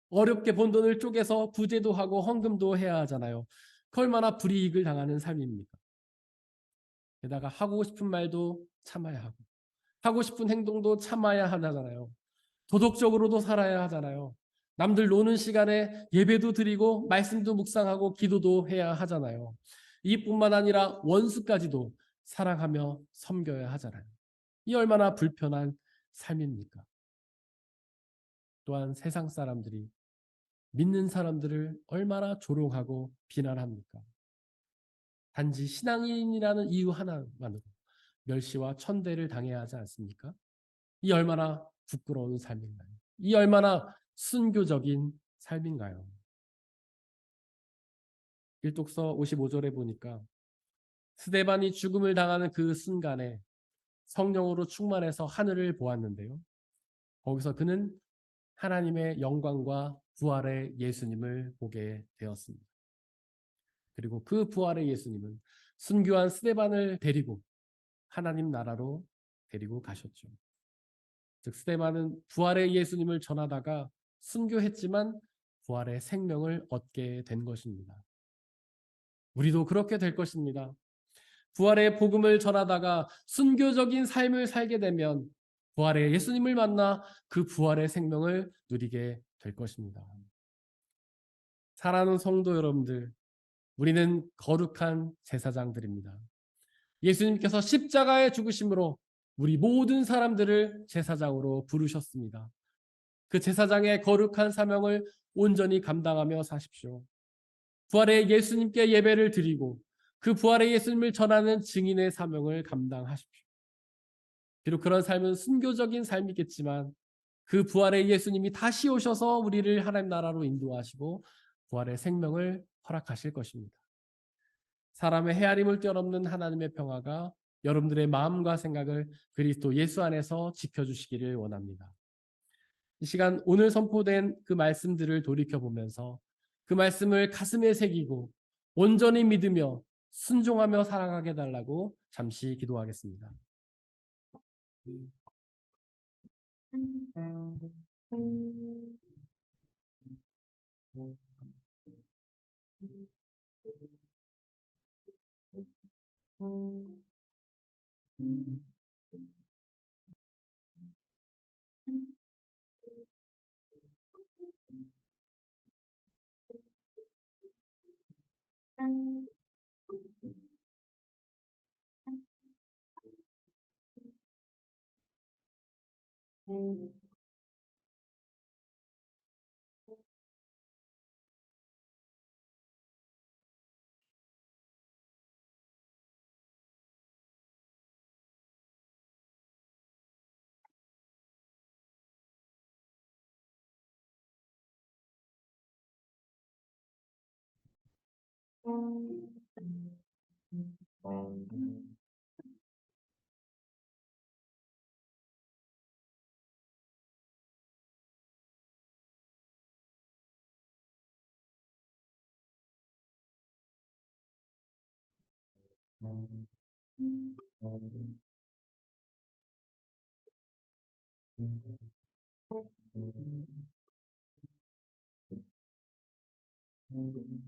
Speaker 2: 어렵게 번 돈을 쪼개서 구제도 하고 헌금도 해야 하잖아요. 그 얼마나 불이익을 당하는 삶입니까? 게다가 하고 싶은 말도 참아야 하고 하고 싶은 행동도 참아야 하잖아요. 도덕적으로도 살아야 하잖아요. 남들 노는 시간에 예배도 드리고 말씀도 묵상하고 기도도 해야 하잖아요. 이뿐만 아니라 원수까지도 사랑하며 섬겨야 하잖아요. 이 얼마나 불편한 삶입니까? 또한 세상 사람들이 믿는 사람들을 얼마나 조롱하고 비난합니까? 단지 신앙인이라는 이유 하나만으로 멸시와 천대를 당해야 하지 않습니까? 이 얼마나 부끄러운 삶인가요? 이 얼마나 순교적인 삶인가요? 일독서 55절에 보니까 스데반이 죽음을 당하는 그 순간에 성령으로 충만해서 하늘을 보았는데요. 거기서 그는 하나님의 영광과 부활의 예수님을 보게 되었습니다. 그리고 그 부활의 예수님은 순교한 스데반을 데리고 하나님 나라로 데리고 가셨죠. 즉 스데반은 부활의 예수님을 전하다가 순교했지만 부활의 생명을 얻게 된 것입니다. 우리도 그렇게 될 것입니다. 부활의 복음을 전하다가 순교적인 삶을 살게 되면 부활의 예수님을 만나 그 부활의 생명을 누리게 될 것입니다. 사랑하는 성도 여러분들, 우리는 거룩한 제사장들입니다. 예수님께서 십자가의 죽으심으로 우리 모든 사람들을 제사장으로 부르셨습니다. 그 제사장의 거룩한 사명을 온전히 감당하며 사십시오. 부활의 예수님께 예배를 드리고 그 부활의 예수님을 전하는 증인의 사명을 감당하십시오. 비록 그런 삶은 순교적인 삶이겠지만 그 부활의 예수님이 다시 오셔서 우리를 하나님 나라로 인도하시고 부활의 생명을 허락하실 것입니다. 사람의 헤아림을 뛰어넘는 하나님의 평화가 여러분들의 마음과 생각을 그리스도 예수 안에서 지켜주시기를 원합니다. 이 시간 오늘 선포된 그 말씀들을 돌이켜보면서 그 말씀을 가슴에 새기고 온전히 믿으며 순종하며 살아가게 달라고 잠시 기도하겠습니다.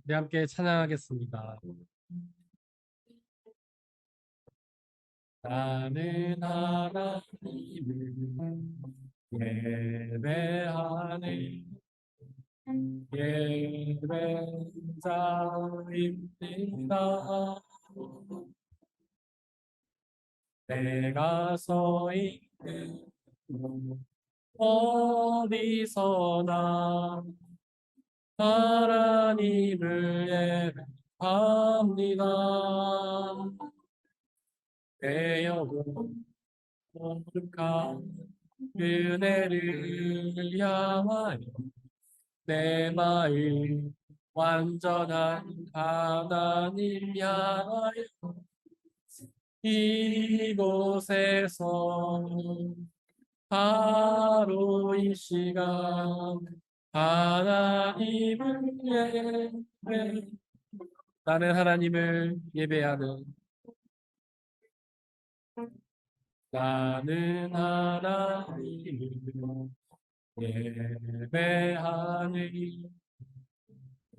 Speaker 2: 네, 함께 찬양하겠습니다. 나는 하나님을 예배하네 예배자입니다. 내가 서 있는 어디서나 하나님을 예배합니다. 내 영혼 거룩한 은혜를 향하여 내 마음 완전한 하나님 향하여 이곳에서 바로 이 시간 하나님을 예배 나는 하나님을 예배하는 나는 하나님을 예배하는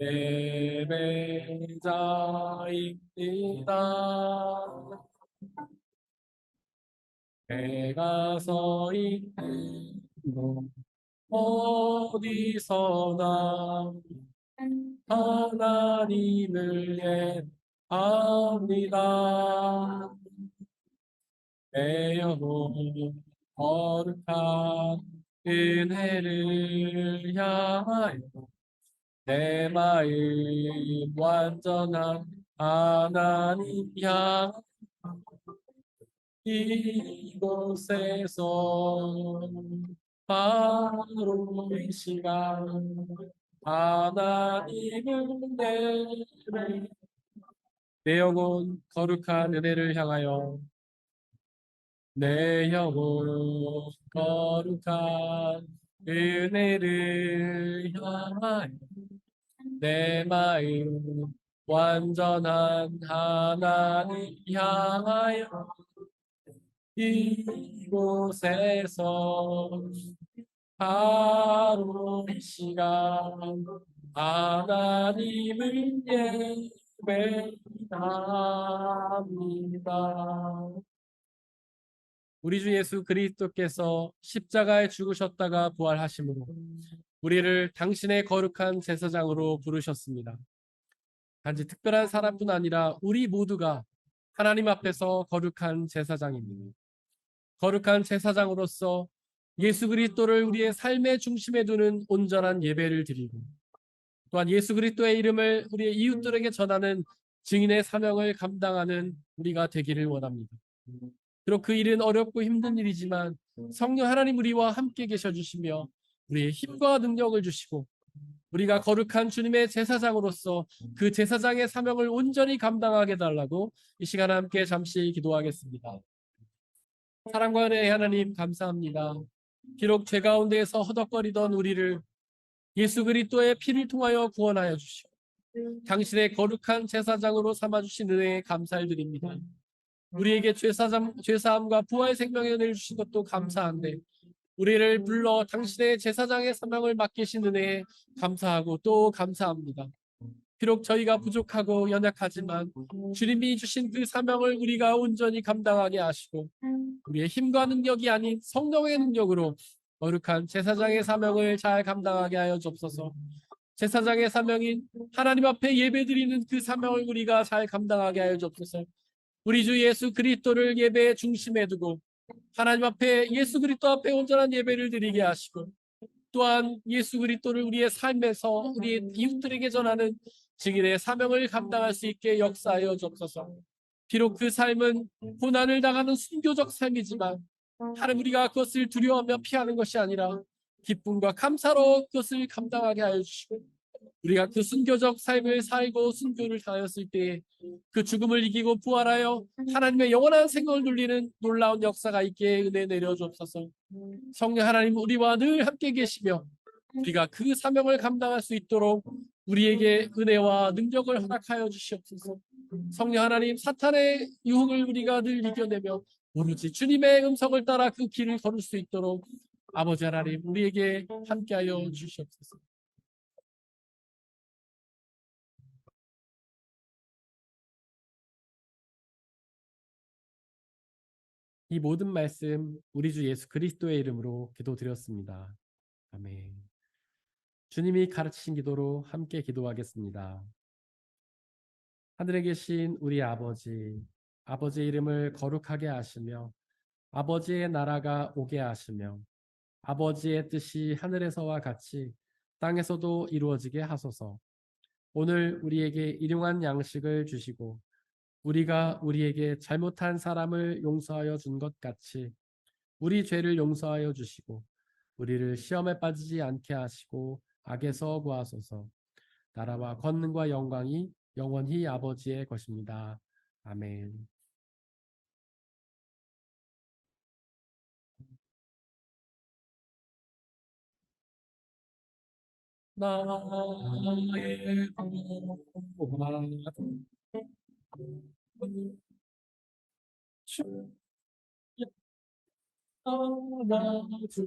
Speaker 2: 예배자입니다. 내가 서 있는 곳 어디서나 하나님을 예배합니다. 내 영혼 거룩한 은혜를 향하여 내 마음 완전한 하나님 향 이곳에서 바로 이 시간 하나님을 예배 내 영혼 거룩한 은혜를 향하여 내 영혼 거룩한 은혜를 향하여 내 마음 완전한 하나님 향하여 이곳에서 바로 이 시간 하나님을 예배합니다. 우리 주 예수 그리스도께서 십자가에 죽으셨다가 부활하심으로 우리를 당신의 거룩한 제사장으로 부르셨습니다. 단지 특별한 사람뿐 아니라 우리 모두가 하나님 앞에서 거룩한 제사장입니다. 거룩한 제사장으로서 예수 그리스도를 우리의 삶의 중심에 두는 온전한 예배를 드리고 또한 예수 그리스도의 이름을 우리의 이웃들에게 전하는 증인의 사명을 감당하는 우리가 되기를 원합니다. 비록 그 일은 어렵고 힘든 일이지만 성령 하나님 우리와 함께 계셔 주시며 우리의 힘과 능력을 주시고 우리가 거룩한 주님의 제사장으로서 그 제사장의 사명을 온전히 감당하게 달라고 이 시간 함께 잠시 기도하겠습니다. 사랑과 은혜의 하나님 감사합니다. 비록 죄 가운데에서 허덕거리던 우리를 예수 그리스도의 피를 통하여 구원하여 주시고 당신의 거룩한 제사장으로 삼아주신 은혜에 감사를 드립니다. 우리에게 죄사함과 부활 생명의 은혜를 주신 것도 감사한데 우리를 불러 당신의 제사장의 사명을 맡기신 은혜에 감사하고 또 감사합니다. 비록 저희가 부족하고 연약하지만 주님이 주신 그 사명을 우리가 온전히 감당하게 하시고 우리의 힘과 능력이 아닌 성령의 능력으로 거룩한 제사장의 사명을 잘 감당하게 하여 주옵소서. 제사장의 사명인 하나님 앞에 예배드리는 그 사명을 우리가 잘 감당하게 하여 주옵소서. 우리 주 예수 그리스도를 예배의 중심에 두고 하나님 앞에 예수 그리스도 앞에 온전한 예배를 드리게 하시고 또한 예수 그리스도를 우리의 삶에서 우리 이웃들에게 전하는 증인의 사명을 감당할 수 있게 역사하여 주옵소서. 비록 그 삶은 고난을 당하는 순교적 삶이지만 하나님 우리가 그것을 두려워하며 피하는 것이 아니라 기쁨과 감사로 그것을 감당하게 하여 주시고 우리가 그 순교적 삶을 살고 순교를 당하였을 때에 그 죽음을 이기고 부활하여 하나님의 영원한 생명을 누리는 놀라운 역사가 있게 은혜 내려 주옵소서. 성령 하나님 우리와 늘 함께 계시며 우리가 그 사명을 감당할 수 있도록 우리에게 은혜와 능력을 허락하여 주시옵소서. 성령 하나님 사탄의 유혹을 우리가 늘 이겨내며 오로지 주님의 음성을 따라 그 길을 걸을 수 있도록 아버지 하나님 우리에게 함께하여 주시옵소서. 이 모든 말씀 우리 주 예수 그리스도의 이름으로 기도드렸습니다. 아멘. 주님이 가르치신 기도로 함께 기도하겠습니다. 하늘에 계신 우리 아버지, 아버지의 이름을 거룩하게 하시며 아버지의 나라가 오게 하시며 아버지의 뜻이 하늘에서와 같이 땅에서도 이루어지게 하소서. 오늘 우리에게 일용할 양식을 주시고 우리가 우리에게 잘못한 사람을 용서하여 준 것 같이 우리 죄를 용서하여 주시고 우리를 시험에 빠지지 않게 하시고 악에서 구하소서. 나라와 권능과 영광이 영원히 아버지의 것입니다. 아멘. 나의 구원 주 안아주셔서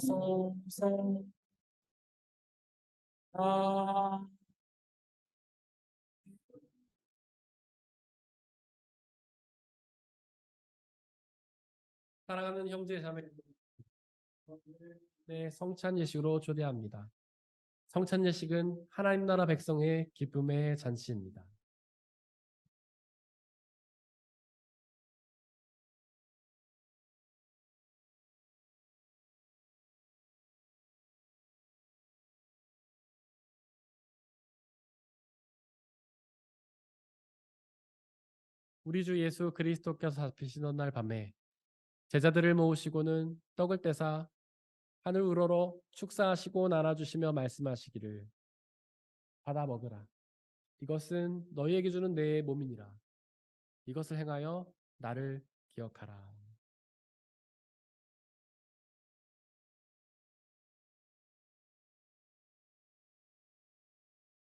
Speaker 2: 주소서. 사랑하는 형제 자매, 네, 성찬 예식으로 초대합니다. 성찬 예식은 하나님 나라 백성의 기쁨의 잔치입니다. 우리 주 예수 그리스도께서 잡히시던 날 밤에 제자들을 모으시고는 떡을 떼사 하늘 우러러 축사하시고 나눠주시며 말씀하시기를 받아 먹으라. 이것은 너희에게 주는 내 몸이니라. 이것을 행하여 나를 기억하라.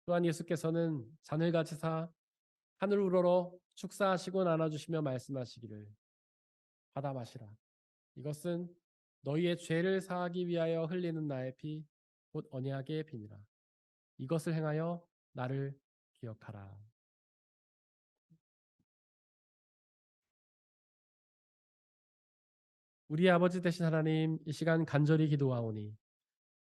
Speaker 2: 또한 예수께서는 잔을 가지사 하늘 우러러 축사하시고 나눠주시며 말씀하시기를 받아 마시라. 이것은 너희의 죄를 사하기 위하여 흘리는 나의 피, 곧 언약의 피니라. 이것을 행하여 나를 기억하라. 우리 아버지 되신 하나님, 이 시간 간절히 기도하오니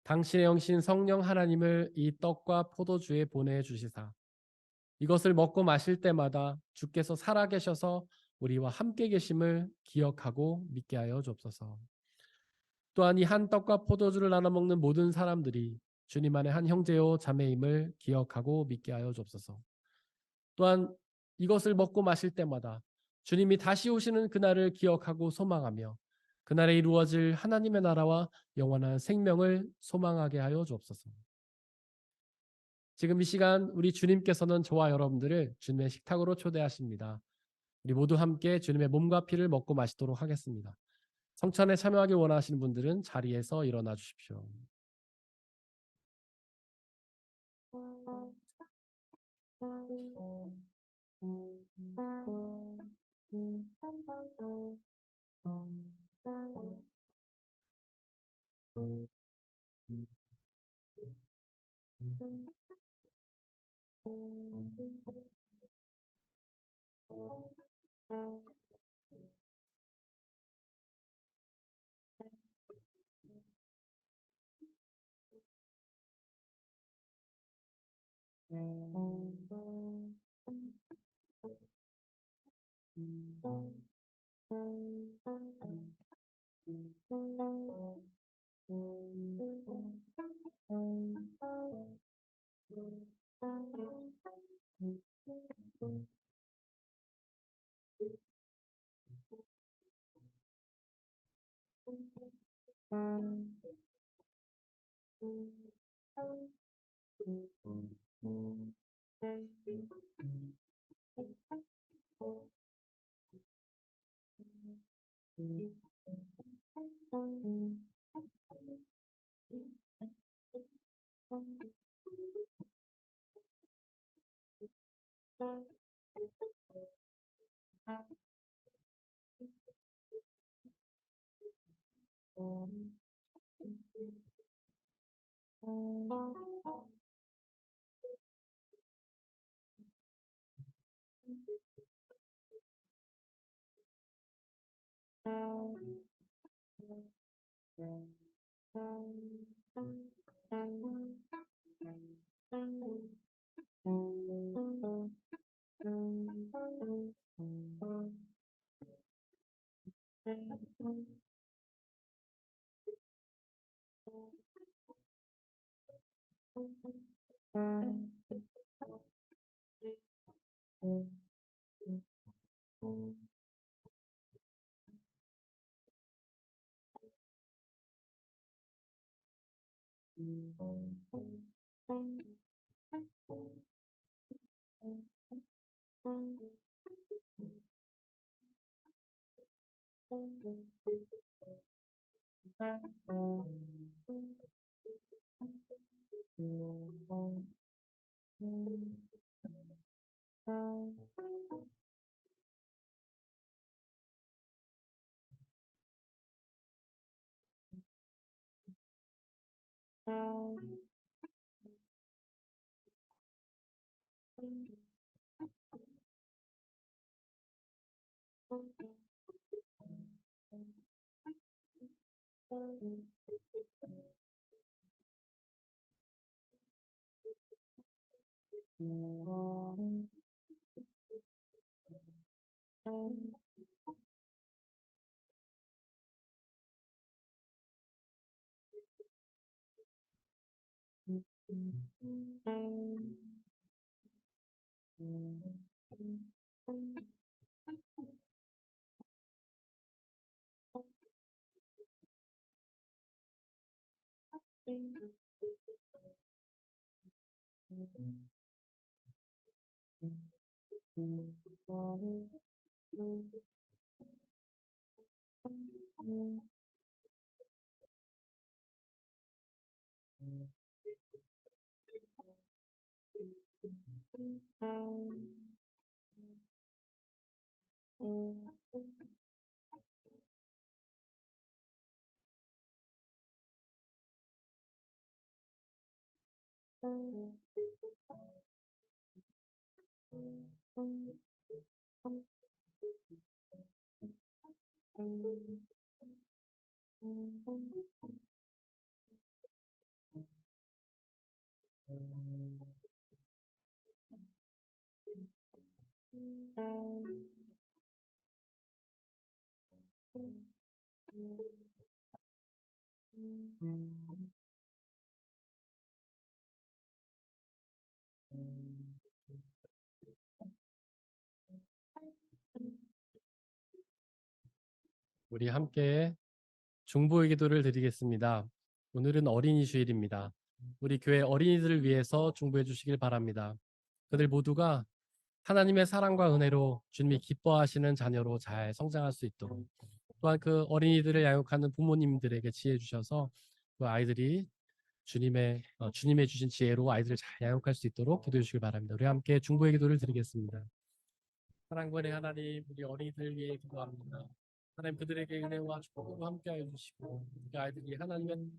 Speaker 2: 당신의 영신 성령 하나님을 이 떡과 포도주에 보내주시사 이것을 먹고 마실 때마다 주께서 살아계셔서 우리와 함께 계심을 기억하고 믿게 하여 주옵소서. 또한 이 한 떡과 포도주를 나눠 먹는 모든 사람들이 주님 안에 한 형제요 자매임을 기억하고 믿게 하여 주옵소서. 또한 이것을 먹고 마실 때마다 주님이 다시 오시는 그날을 기억하고 소망하며 그날에 이루어질 하나님의 나라와 영원한 생명을 소망하게 하여 주옵소서. 지금 이 시간 우리 주님께서는 저와 여러분들을 주님의 식탁으로 초대하십니다. 우리 모두 함께 주님의 몸과 피를 먹고 마시도록 하겠습니다. 성찬에 참여하기 원하시는 분들은 자리에서 일어나 주십시오. 우리 함께 중보의 기도를 드리겠습니다. 오늘은 어린이 주일입니다. 우리 교회 어린이들을 위해서 중보해 주시길 바랍니다. 그들 모두가 하나님의 사랑과 은혜로 주님이 기뻐하시는 자녀로 잘 성장할 수 있도록, 또한 그 어린이들을 양육하는 부모님들에게 지혜 주셔서 그 아이들이 주님의 주신 지혜로 아이들을 잘 양육할 수 있도록 기도해 주시길 바랍니다. 우리 함께 중보의 기도를 드리겠습니다. 사랑과 은혜 하나님, 우리 어린이들 위해 기도합니다. 하나님, 그들에게 은혜와 축복으로 함께하여 주시고 그 아이들이 하나님의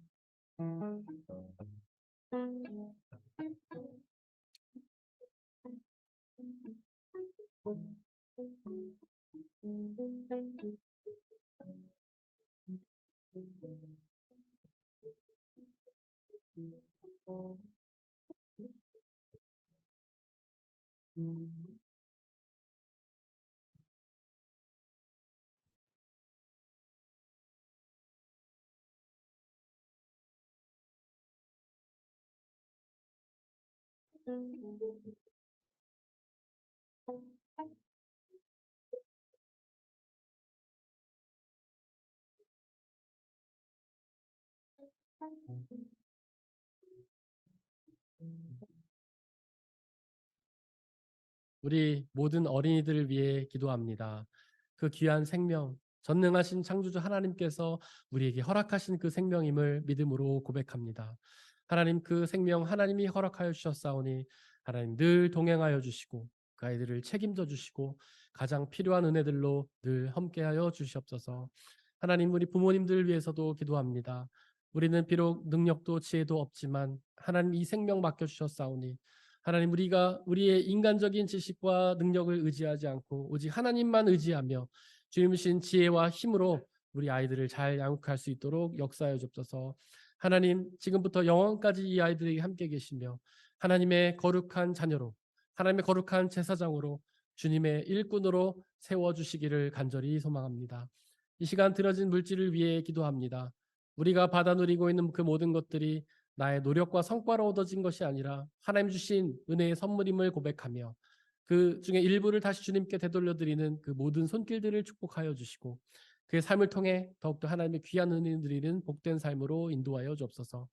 Speaker 2: 우리 모든 어린이들을 위해 기도합니다. 그 귀한 생명, 전능하신 창조주 하나님께서 우리에게 허락하신 그 생명임을 믿음으로 고백합니다. 하나님, 그 생명 하나님이 허락하여 주셨사오니 하나님 늘 동행하여 주시고 그 아이들을 책임져 주시고 가장 필요한 은혜들로 늘 함께하여 주시옵소서. 하나님, 우리 부모님들을 위해서도 기도합니다. 우리는 비록 능력도 지혜도 없지만 하나님 이 생명 맡겨 주셨사오니 하나님, 우리가 우리의 인간적인 지식과 능력을 의지하지 않고 오직 하나님만 의지하며 주님이신 지혜와 힘으로 우리 아이들을 잘 양육할 수 있도록 역사하여 주옵소서. 하나님, 지금부터 영원까지 이 아이들에게 함께 계시며 하나님의 거룩한 자녀로, 하나님의 거룩한 제사장으로, 주님의 일꾼으로 세워주시기를 간절히 소망합니다. 이 시간 들어진 물질을 위해 기도합니다. 우리가 받아 누리고 있는 그 모든 것들이 나의 노력과 성과로 얻어진 것이 아니라 하나님 주신 은혜의 선물임을 고백하며 그 중에 일부를 다시 주님께 되돌려드리는 그 모든 손길들을 축복하여 주시고 그의 삶을 통해 더욱더 하나님의 귀한 은혜 누리는 복된 삶으로 인도하여 주옵소서.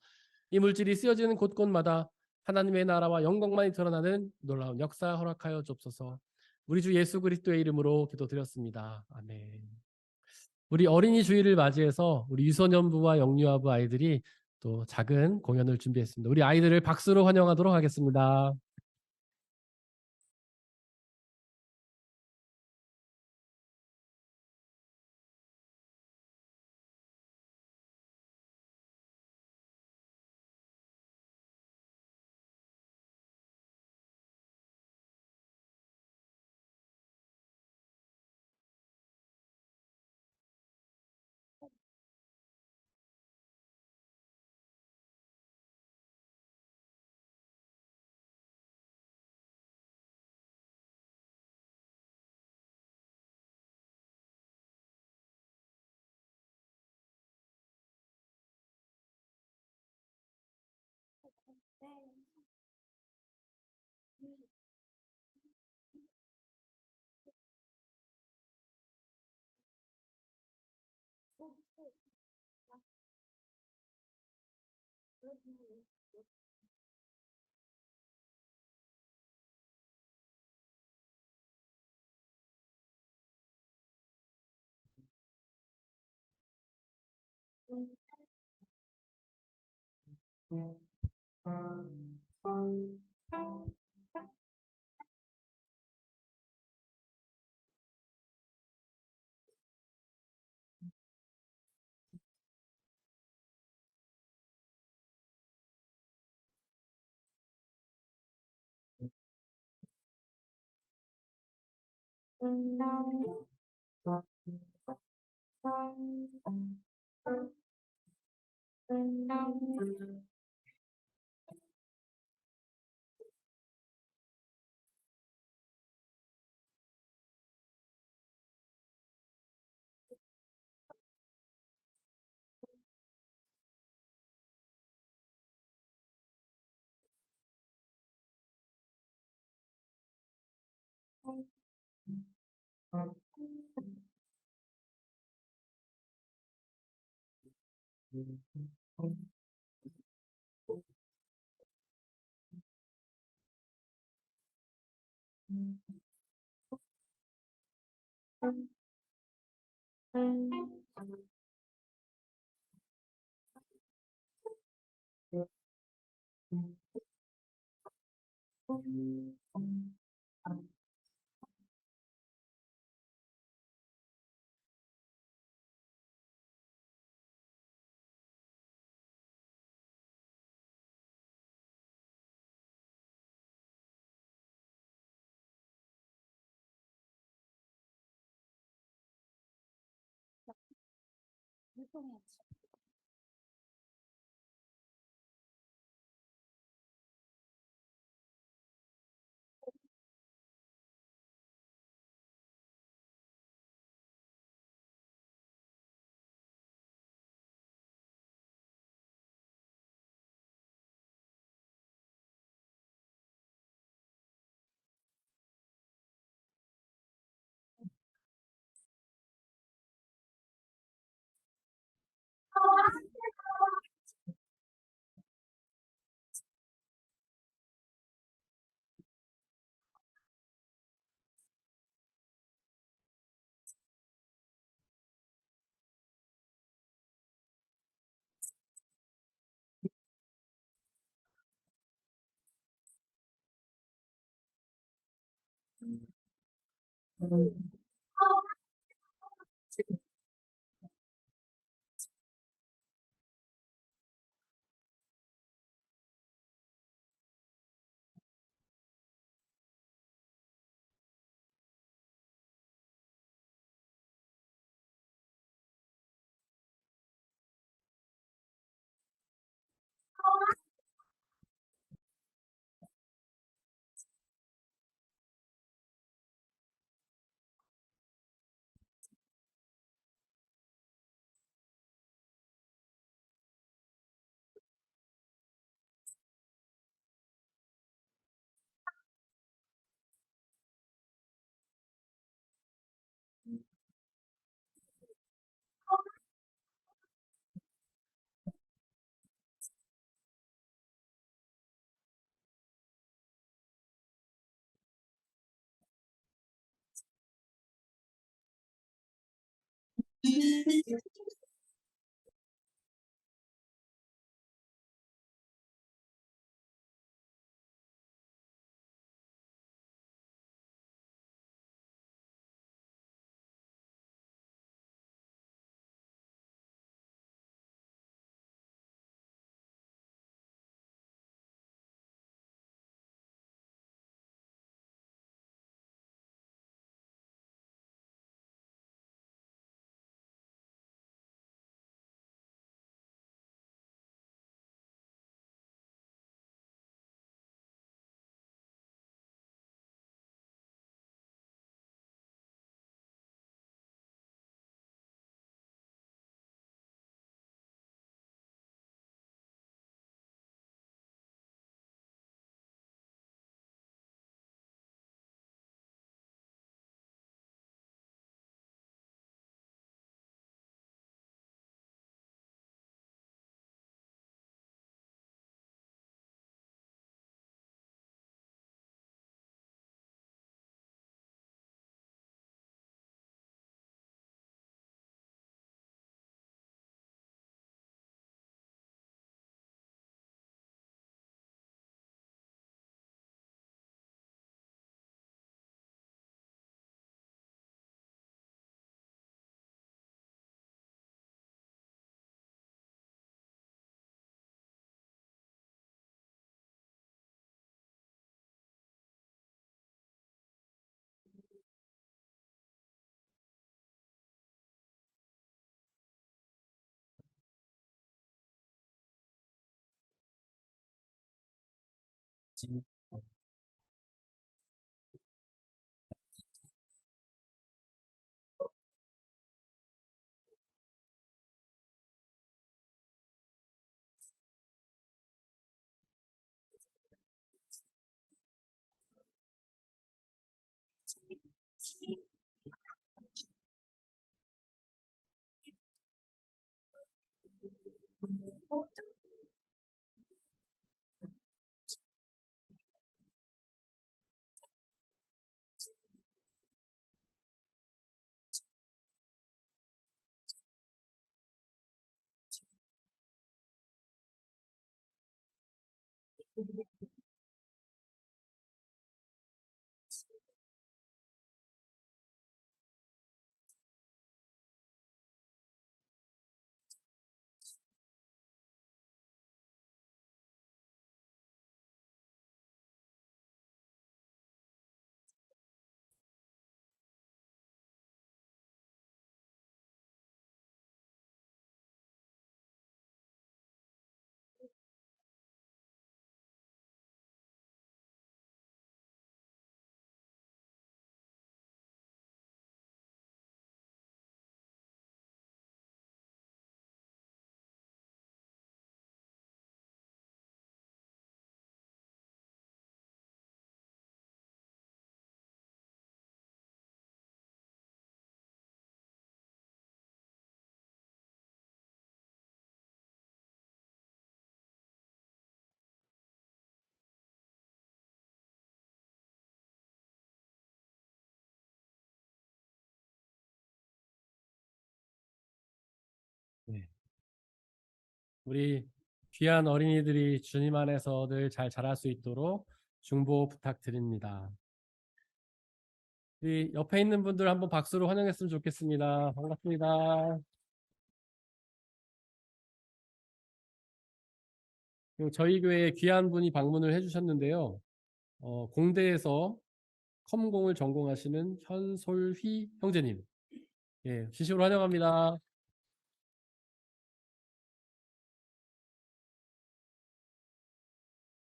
Speaker 2: 이 물질이 쓰여지는 곳곳마다 하나님의 나라와 영광만이 드러나는 놀라운 역사 허락하여 주옵소서. 우리 주 예수 그리스도의 이름으로 기도드렸습니다. 아멘. 우리 어린이 주일을 맞이해서 우리 유소년부와 영유아부 아이들이 또 작은 공연을 준비했습니다. 우리 아이들을 박수로 환영하도록 하겠습니다. 네. 우리 귀한 어린이들이 주님 안에서 늘 잘 자랄 수 있도록 중보 부탁드립니다. 우리 옆에 있는 분들 한번 박수로 환영했으면 좋겠습니다. 반갑습니다. 그리고 저희 교회에 귀한 분이 방문을 해주셨는데요. 공대에서 컴공을 전공하시는 현솔휘 형제님. 예, 진심으로 환영합니다.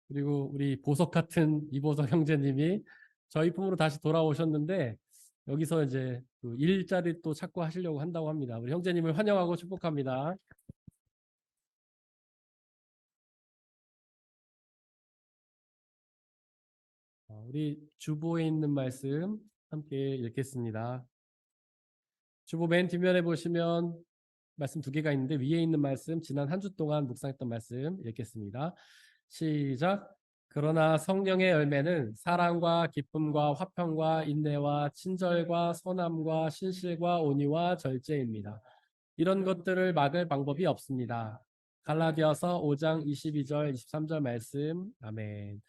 Speaker 2: 그리고 우리 보석 같은 이보석 형제님이 저희 품으로 다시 돌아오셨는데 여기서 이제 그 일자리 또 찾고 하시려고 한다고 합니다. 우리 형제님을 환영하고 축복합니다. 우리 주보에 있는 말씀 함께 읽겠습니다. 주보 맨 뒷면에 보시면 말씀 두 개가 있는데 위에 있는 말씀 지난 한 주 동안 묵상했던 말씀 읽겠습니다. 시작. 그러나 성령의 열매는 사랑과 기쁨과 화평과 인내와 친절과 선함과 신실과 온유와 절제입니다. 이런 것들을 막을 방법이 없습니다. 갈라디아서 5장 22절 23절 말씀. 아멘.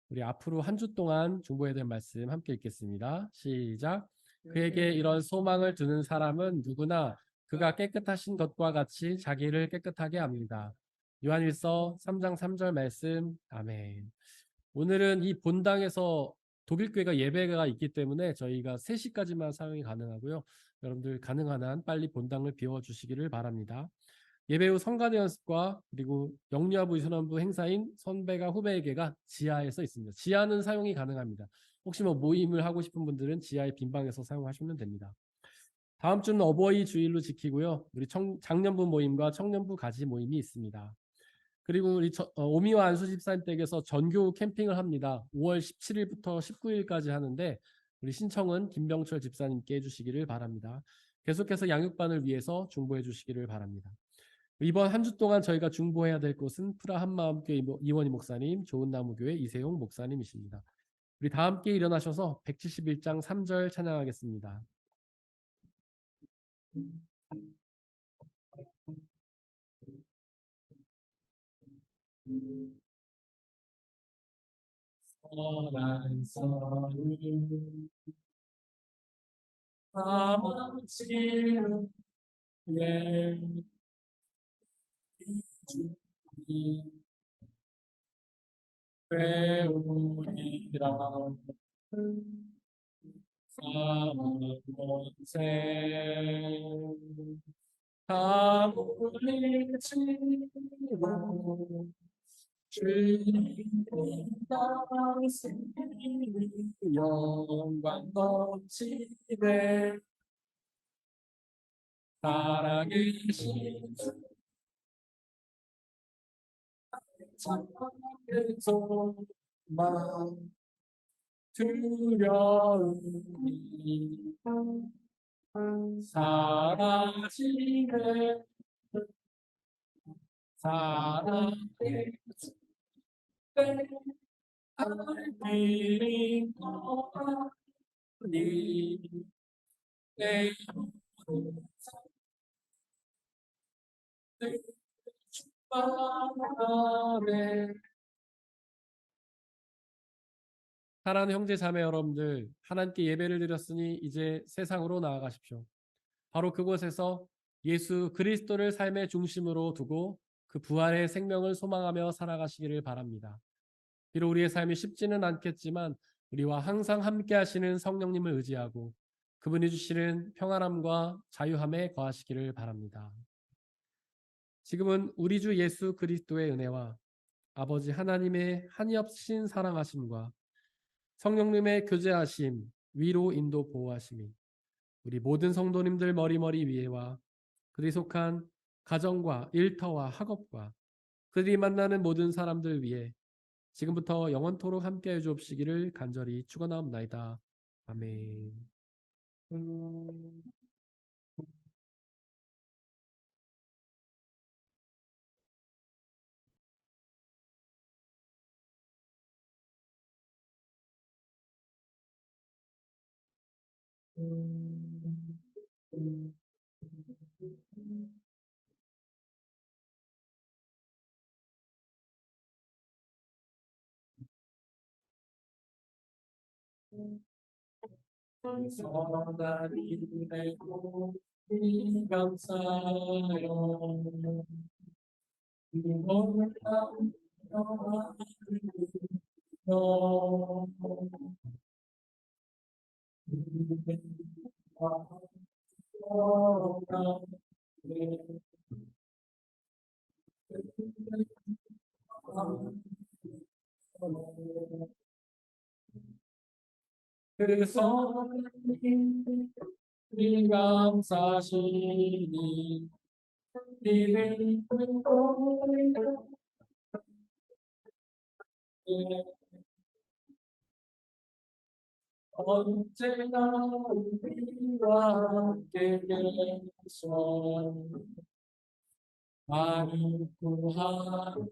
Speaker 2: 우리 앞으로 한 주 동안 중보해야 될 말씀 함께 읽겠습니다. 시작. 그에게 이런 소망을 두는 사람은 누구나 그가 깨끗하신 것과 같이 자기를 깨끗하게 합니다. 요한일서 3장 3절 말씀. 아멘. 오늘은 이 본당에서 독일교회가 예배가 있기 때문에 저희가 3시까지만 사용이 가능하고요. 여러분들 가능한 한 빨리 본당을 비워주시기를 바랍니다. 예배 후 성가대 연습과 그리고 영유아부 유소년부 행사인 선배가 후배에게가 지하에서 있습니다. 지하는 사용이 가능합니다. 혹시 뭐 모임을 하고 싶은 분들은 지하의 빈방에서 사용하시면 됩니다. 다음 주는 어버이 주일로 지키고요. 우리 장년부 모임과 청년부 가지 모임이 있습니다. 그리고 우리 오미와 안수 집사님 댁에서 전교 캠핑을 합니다. 5월 17일부터 19일까지 하는데 우리 신청은 김병철 집사님께 해주시기를 바랍니다. 계속해서 양육반을 위해서 중보해 주시기를 바랍니다. 이번 한 주 동안 저희가 중보해야 될 곳은 프라 한마음교회 이원희 목사님, 좋은나무교회 이세용 목사님이십니다. 우리 다 함께 일어나셔서 171장 3절 찬양하겠습니다. 선한 선이 아버지를 내 주님 배우리라 사는 곳에 다 물리치고 주님 영광 넘치네 살아계신 참된 소망 두려움이 사라지네 사랑의 알기는 거니 내 마음에 사랑하는 형제 자매 여러분들, 하나님께 예배를 드렸으니 이제 세상으로 나아가십시오. 바로 그곳에서 예수 그리스도를 삶의 중심으로 두고 그 부활의 생명을 소망하며 살아가시기를 바랍니다. 비록 우리의 삶이 쉽지는 않겠지만 우리와 항상 함께 하시는 성령님을 의지하고 그분이 주시는 평안함과 자유함에 거하시기를 바랍니다. 지금은 우리 주 예수 그리스도의 은혜와 아버지 하나님의 한이 없으신 사랑하심과 성령님의 교제하심, 위로 인도 보호하심이 우리 모든 성도님들 머리머리 위에와 그들이 속한 가정과 일터와 학업과 그들이 만나는 모든 사람들 위에 지금부터 영원토록 함께해 주옵시기를 간절히 축원하옵나이다. 아멘. 선한 이내 이 감사요 놀라운 영광이요 그 선한 이 감사시니 이는 언제나 우리와 함께 계셔 많이 구하는